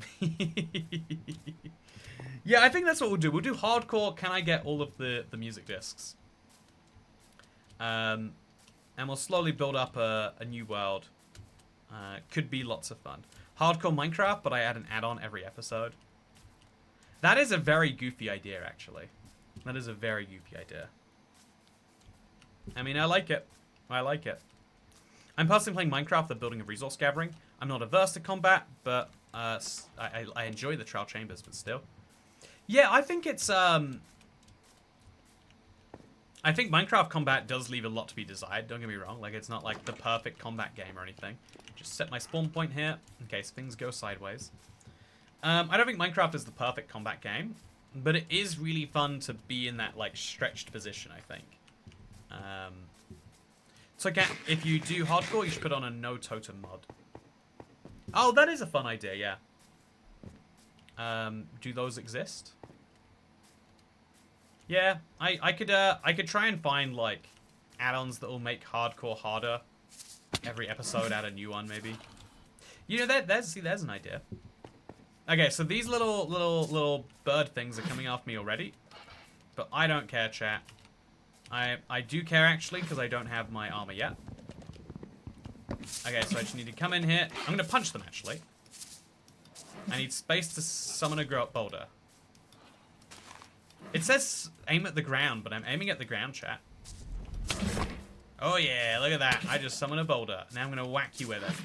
Yeah, I think that's what we'll do. We'll do hardcore, can I get all of the music discs? And we'll slowly build up a new world. Could be lots of fun. Hardcore Minecraft, but I add an add-on every episode. That is a very goofy idea, actually. That is a very goofy idea. I mean, I like it. I like it. I'm personally playing Minecraft, the building of resource gathering. I'm not averse to combat, but I enjoy the trial chambers, but still. Yeah, I think it's I think Minecraft combat does leave a lot to be desired, don't get me wrong. Like, it's not like the perfect combat game or anything. Just set my spawn point here in case things go sideways. I don't think Minecraft is the perfect combat game, but it is really fun to be in that, like, stretched position, I think. So again, if you do hardcore, you should put on a no totem mod. Oh, that is a fun idea, yeah. Do those exist? Yeah, I could try and find, like, add-ons that will make hardcore harder. Every episode add a new one, maybe. You know, there's an idea. Okay, so these little bird things are coming after me already. But I don't care, chat. I do care, actually, because I don't have my armor yet. Okay, so I just need to come in here. I'm going to punch them, actually. I need space to summon a boulder. It says aim at the ground, but I'm aiming at the ground, chat. Oh yeah, look at that. I just summoned a boulder. Now I'm going to whack you with it.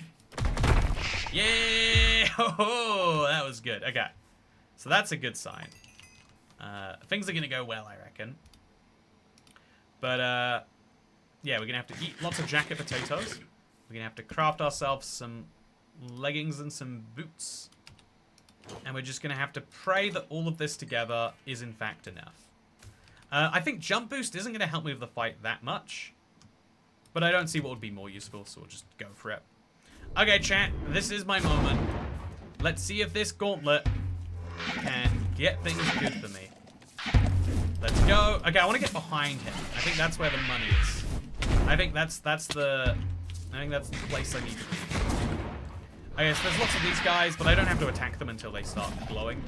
Yeah! Oh, that was good. Okay. So that's a good sign. Things are going to go well, I reckon. But, yeah, we're going to have to eat lots of jacket potatoes. We're going to have to craft ourselves some leggings and some boots. And we're just going to have to pray that all of this together is in fact enough. I think jump boost isn't going to help me with the fight that much. But I don't see what would be more useful, so we'll just go for it. Okay, chat, this is my moment. Let's see if this gauntlet can get things good for me. Let's go. Okay, I want to get behind him. I think that's where the money is. I think that's the place I need to be. Okay, so there's lots of these guys, but I don't have to attack them until they start glowing.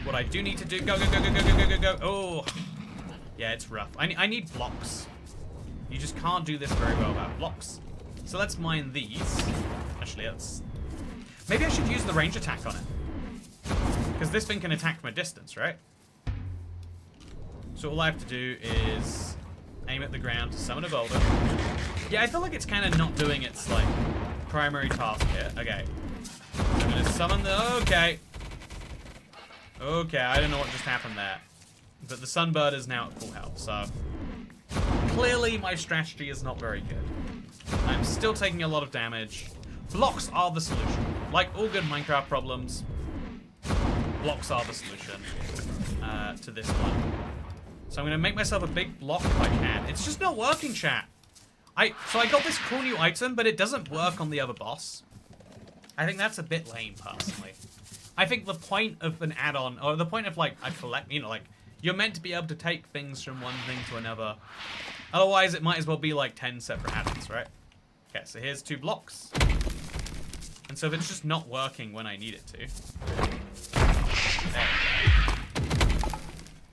What I do need to do... Go. Oh. Yeah, it's rough. I need blocks. You just can't do this very well without blocks. So let's mine these. Actually, let's... Maybe I should use the range attack on it. Because this thing can attack from a distance, right? So all I have to do is aim at the ground to summon a boulder. Yeah, I feel like it's kind of not doing its, like, primary task here. Okay. So I'm going to summon the... Okay. Okay, I don't know what just happened there. But the sunbird is now at full health, so... Clearly, my strategy is not very good. I'm still taking a lot of damage. Blocks are the solution. Like all good Minecraft problems, blocks are the solution to this one. So I'm going to make myself a big block if I can. It's just not working, chat. So I got this cool new item, but it doesn't work on the other boss. I think that's a bit lame, personally. I think the point of an add-on, or the point of, like, a collect, you know, like, you're meant to be able to take things from one thing to another. Otherwise, it might as well be, like, 10 separate add-ons, right? Okay, so here's 2 blocks. And so if it's just not working when I need it to. There we go.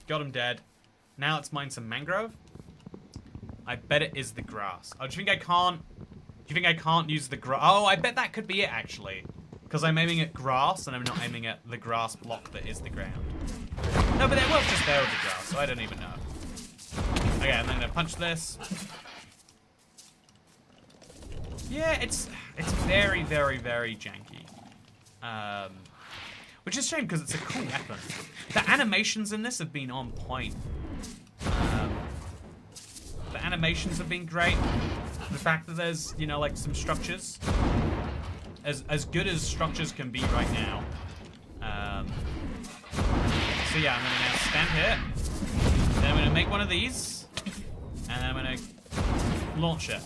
Got him dead. Now let's mine some mangrove. I bet it is the grass. Oh, do you think I can't... Do you think I can't use the grass? Oh, I bet that could be it, actually. Because I'm aiming at grass, and I'm not aiming at the grass block that is the ground. No, but it was just there with the grass, so I don't even know. Okay, and then I'm going to punch this. Yeah, it's very, very, very janky. Which is a shame, because it's a cool weapon. The animations in this have been on point. The animations have been great. The fact that there's, you know, like, some structures. As good as structures can be right now. So yeah, I'm going to now stand here. Then I'm going to make one of these. And then I'm going to launch it.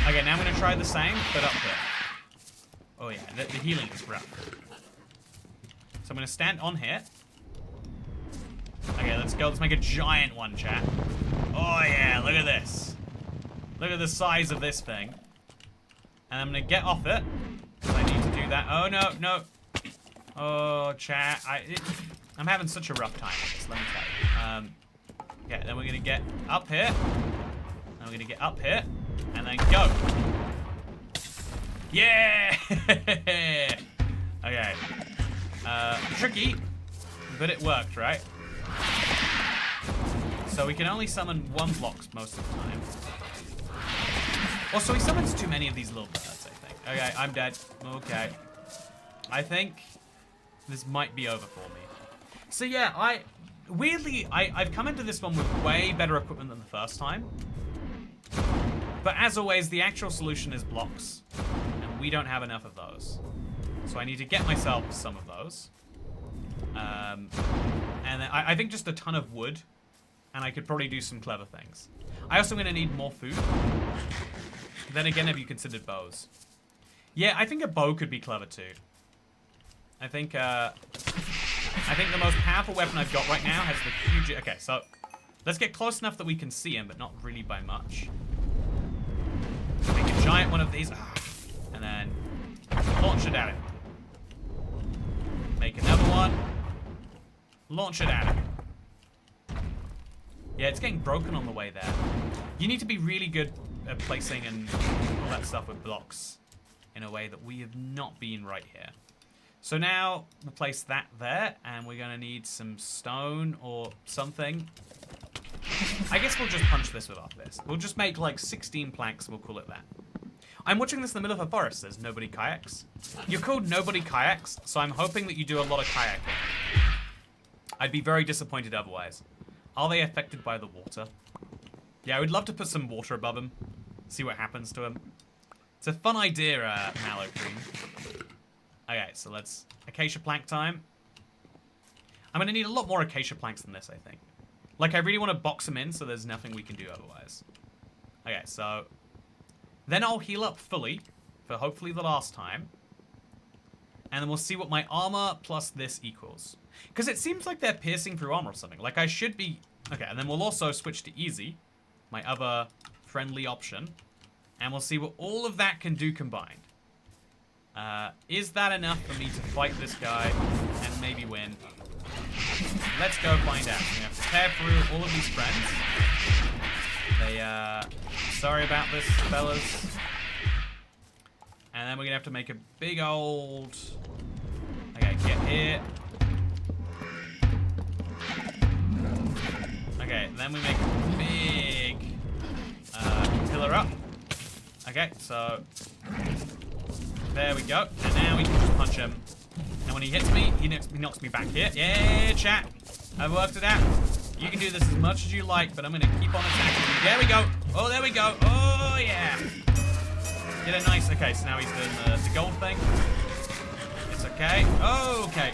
Okay, now I'm going to try the same, but up here. Oh yeah, the healing is rough. So I'm going to stand on here. Okay, let's go. Let's make a giant one, chat. Oh yeah, look at this. Look at the size of this thing. And I'm going to get off it. Because I need to do that. Oh, no, no. Oh, chat. I'm having such a rough time with this, let me tell you. Okay, then we're going to get up here. Then we're going to get up here. And then go. Yeah! Okay. Tricky, but it worked, right? So we can only summon 1 block most of the time. Also, he summons too many of these little birds, I think. Okay, I'm dead. Okay. I think this might be over for me. So yeah, weirdly, I've come into this one with way better equipment than the first time. But as always, the actual solution is blocks. And we don't have enough of those. So I need to get myself some of those. And then I think just a ton of wood. And I could probably do some clever things. I also am going to need more food. Then again, have you considered bows? Yeah, I think a bow could be clever too. I think the most powerful weapon I've got right now has the huge... Okay, so let's get close enough that we can see him, but not really by much. Make a giant one of these. And then launch it at him. Make another one. Launch it at him. Yeah, it's getting broken on the way there. You need to be really good at placing and all that stuff with blocks in a way that we have not been right here. So now we'll place that there, and we're going to need some stone or something. I guess we'll just punch this without this. We'll just make like 16 planks, we'll call it that. I'm watching this in the middle of a forest. There's nobody kayaks. You're called Nobody Kayaks, so I'm hoping that you do a lot of kayaking. I'd be very disappointed otherwise. Are they affected by the water? Yeah, I would love to put some water above him. See what happens to him. It's a fun idea, Mallow Cream. Okay, so let's... Acacia plank time. I'm going to need a lot more acacia planks than this, I think. Like, I really want to box them in so there's nothing we can do otherwise. Okay, so... Then I'll heal up fully for hopefully the last time. And then we'll see what my armor plus this equals. Because it seems like they're piercing through armor or something. Like, I should be... Okay, and then we'll also switch to easy. My other friendly option. And we'll see what all of that can do combined. Is that enough for me to fight this guy and maybe win? Let's go find out. We have to tear through all of these friends. Sorry about this, fellas. And then we're gonna have to make a big old... Okay, get here. Okay, then we make a big pillar up. Okay, so there we go. And now we can just punch him. And when he hits me, he knocks me back here. Yeah, chat. I've worked it out. You can do this as much as you like, but I'm going to keep on attacking you. There we go. Oh, there we go. Oh, yeah. Get a nice... Okay, so now he's doing the gold thing. It's okay. Oh, okay.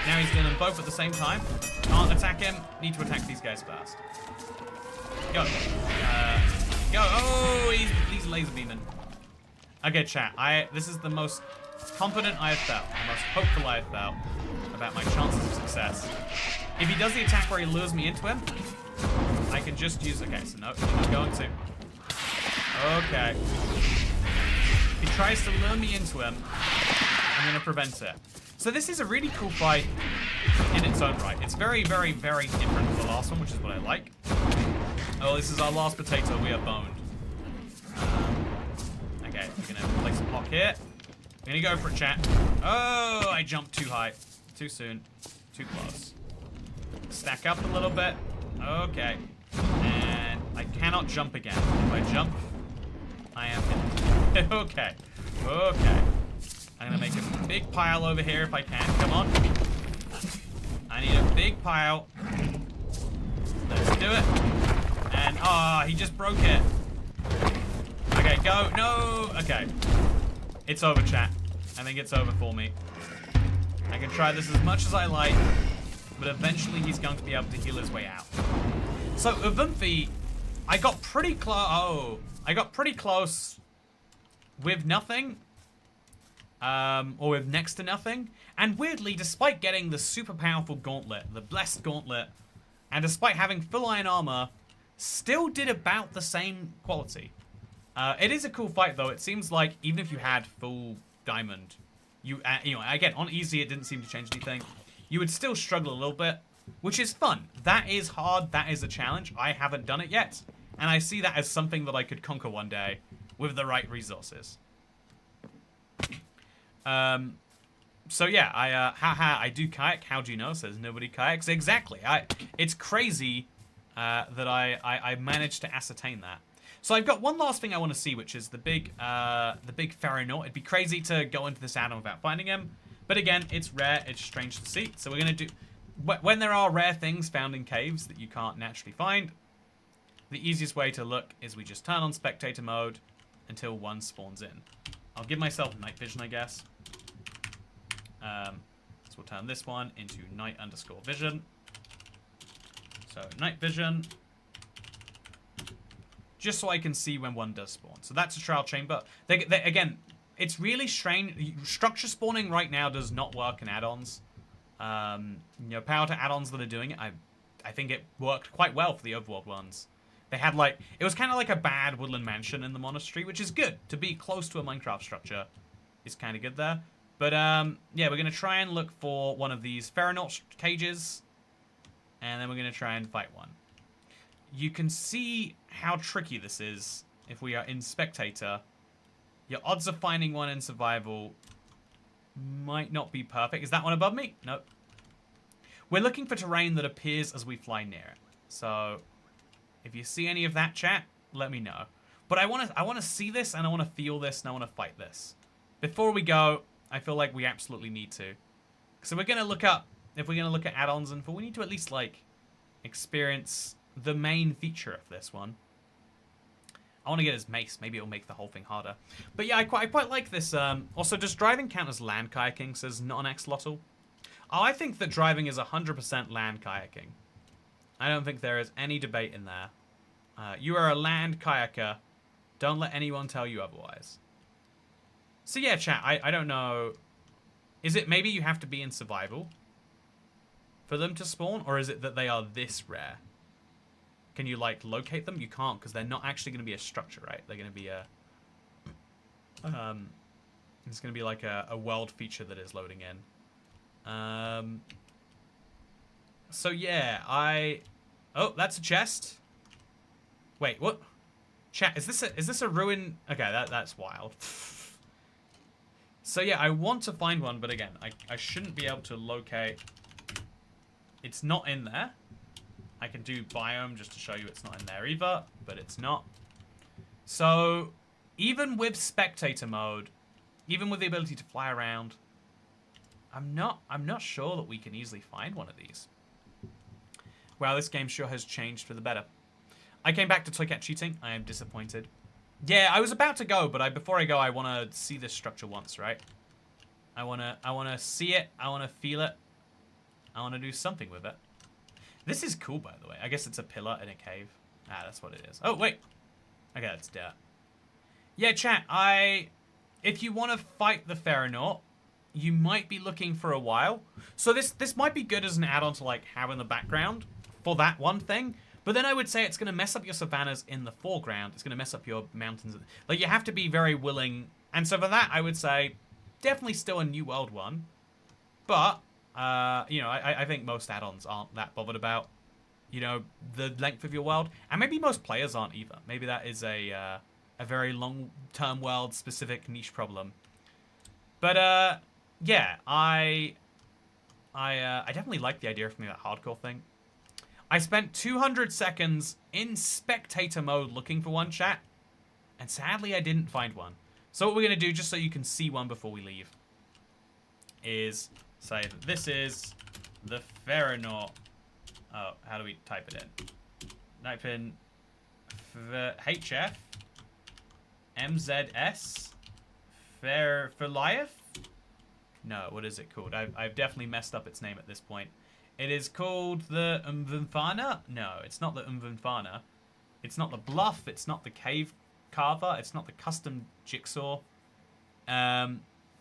Now he's doing them both at the same time. Can't attack him. Need to attack these guys first. Go. Go. Oh, he's laser beaming. Okay, chat. This is the most confident I have felt. The most hopeful I have felt about my chances of success. If he does the attack where he lures me into him, I can just use... Okay, so no, he's not going to. Okay. If he tries to lure me into him, I'm going to prevent it. So this is a really cool fight in its own right. It's very, very, very different from the last one, which is what I like. Oh, this is our last potato. We are boned. Okay, we're going to place a block here. We're going to go for a chat. Oh, I jumped too high. Too soon. Too close. Stack up a little bit. Okay. And I cannot jump again. If I jump, I am hit. Okay. Okay. I'm gonna make a big pile over here if I can. Come on. I need a big pile. Let's do it. And, he just broke it. Okay, go. No. Okay. It's over, chat. I think it's over for me. I can try this as much as I like, but eventually he's going to be able to heal his way out. So, Ubunfi, I got pretty close. Oh, I got pretty close with nothing. Or with next to nothing. And weirdly, despite getting the super powerful gauntlet, the blessed gauntlet, and despite having full iron armor, still did about the same quality. It is a cool fight, though. It seems like even if you had full diamond, you know, again, on easy, it didn't seem to change anything. You would still struggle a little bit, which is fun. That is hard. That is a challenge. I haven't done it yet. And I see that as something that I could conquer one day with the right resources. So yeah, I do kayak. How do you know? Says Nobody Kayaks. Exactly. It's crazy that I managed to ascertain that. So I've got one last thing I want to see, which is the big Ferronaut. It'd be crazy to go into this add-on without finding him. But again, it's rare. It's strange to see. So we're going to do... when there are rare things found in caves that you can't naturally find, the easiest way to look is we just turn on spectator mode until one spawns in. I'll give myself night vision, I guess. So we'll turn this one into night_vision. So night vision. Just so I can see when one does spawn. So that's a trial chamber. Again, it's really strange. Structure spawning right now does not work in add-ons. Power to add-ons that are doing it, I think it worked quite well for the overworld ones. They had it was kind of like a bad woodland mansion in the monastery, which is good. To be close to a Minecraft structure is kind of good there. But, yeah, we're going to try and look for one of these Ferronaut cages. And then we're going to try and fight one. You can see how tricky this is if we are in Spectator. Your odds of finding one in Survival might not be perfect. Is that one above me? Nope. We're looking for terrain that appears as we fly near it. So, if you see any of that, chat, let me know. But I want to see this, and I want to feel this, and I want to fight this. Before we go, I feel like we absolutely need to. So we're going to look up, if we're going to look at add-ons, and we need to at least, experience the main feature of this one. I want to get his mace. Maybe it'll make the whole thing harder. But yeah, I quite like this. Also, does driving count as land kayaking? Says not an axolotl. Oh, I think that driving is 100% land kayaking. I don't think there is any debate in there. You are a land kayaker. Don't let anyone tell you otherwise. So yeah, chat, I don't know. Is it maybe you have to be in survival for them to spawn? Or is it that they are this rare? Can you, locate them? You can't, because they're not actually going to be a structure, right? They're going to be a... it's going to be like a world feature that is loading in. So, yeah, Oh, that's a chest. Wait, what? Chat, is this a ruin? Okay, that's wild. So, yeah, I want to find one, but again, I shouldn't be able to locate... It's not in there. I can do biome just to show you it's not in there either, but it's not. So, even with spectator mode, even with the ability to fly around, I'm not sure that we can easily find one of these. Wow, this game sure has changed for the better. I came back to Toycat cheating. I am disappointed. Yeah, I was about to go, but before I go, I want to see this structure once, right? I want to see it. I want to feel it. I want to do something with it. This is cool, by the way. I guess it's a pillar in a cave. Ah, that's what it is. Oh, wait. Okay, that's dirt. Yeah, chat, if you want to fight the Ferronaut, you might be looking for a while. So this might be good as an add-on to, have in the background for that one thing. But then I would say it's going to mess up your savannas in the foreground. It's going to mess up your mountains. You have to be very willing. And so for that, I would say definitely still a New World one. But... I think most add-ons aren't that bothered about, the length of your world. And maybe most players aren't either. Maybe that is a very long-term world-specific niche problem. But, yeah, I definitely like the idea of me that hardcore thing. I spent 200 seconds in spectator mode looking for one, chat. And sadly, I didn't find one. So what we're going to do, just so you can see one before we leave, is... say that this is the Ferronaut. Oh, how do we type it in? Type in HF MZS Ferliath? No, what is it called? I've definitely messed up its name at this point. It is called the Umvunfana? No, it's not the Umvunfana. It's not the Bluff. It's not the Cave Carver. It's not the Custom Jigsaw.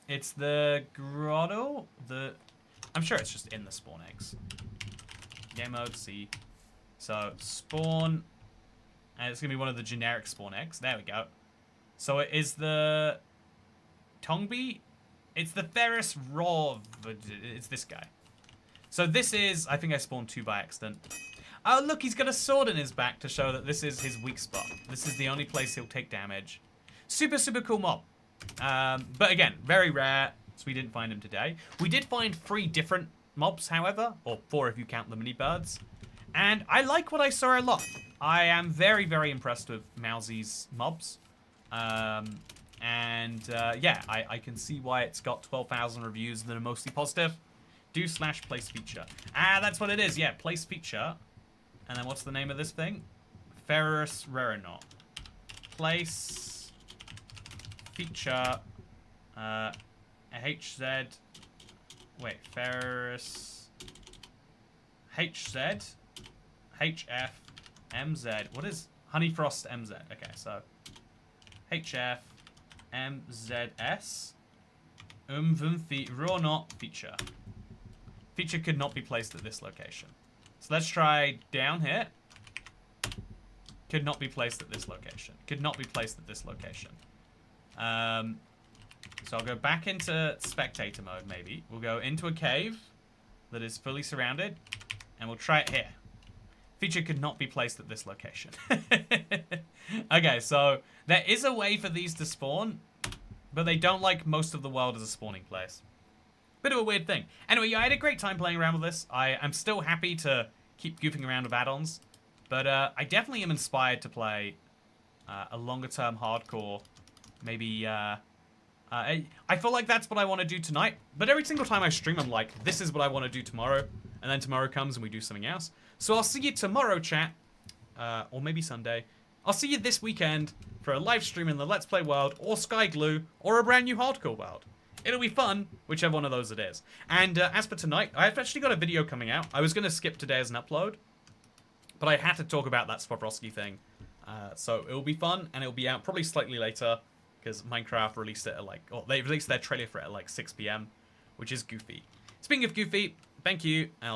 It's the Grotto. I'm sure it's just in the spawn eggs. Game mode, C. So, spawn. And it's going to be one of the generic spawn eggs. There we go. So, it is the Tongbi. It's the Ferris Raw. It's this guy. So, this is... I think I spawned 2 by accident. Oh, look, he's got a sword in his back to show that this is his weak spot. This is the only place he'll take damage. Super, super cool mob. But again, very rare, so we didn't find him today. We did find 3 different mobs, however, or 4 if you count the mini birds. And I like what I saw a lot. I am very, very impressed with Mowzie's mobs. Yeah, I can see why it's got 12,000 reviews that are mostly positive. do/place feature. Ah, that's what it is. Yeah, place feature. And then what's the name of this thing? Ferrous Rarenaut. Place feature HZ. Wait, Ferrous HZ HF MZ. What is Honeyfrost MZ? Okay, so HF MZS Rarenaut feature. Feature could not be placed at this location. So let's try down here. Could not be placed at this location. Could not be placed at this location. So I'll go back into spectator mode, maybe. We'll go into a cave that is fully surrounded, and we'll try it here. Feature could not be placed at this location. Okay, so there is a way for these to spawn, but they don't like most of the world as a spawning place. Bit of a weird thing. Anyway, yeah, I had a great time playing around with this. I'm still happy to keep goofing around with add-ons, but I definitely am inspired to play a longer-term hardcore. Maybe, I feel like that's what I want to do tonight, but every single time I stream, I'm like, this is what I want to do tomorrow, and then tomorrow comes and we do something else. So I'll see you tomorrow, chat, or maybe Sunday. I'll see you this weekend for a live stream in the Let's Play world, or Sky Glue, or a brand new hardcore world. It'll be fun, whichever one of those it is. And as for tonight, I've actually got a video coming out. I was going to skip today as an upload, but I had to talk about that Swarovski thing. So it'll be fun, and it'll be out probably slightly later, because Minecraft released it at like, or they released their trailer for it at like 6 PM, which is goofy. Speaking of goofy, thank you.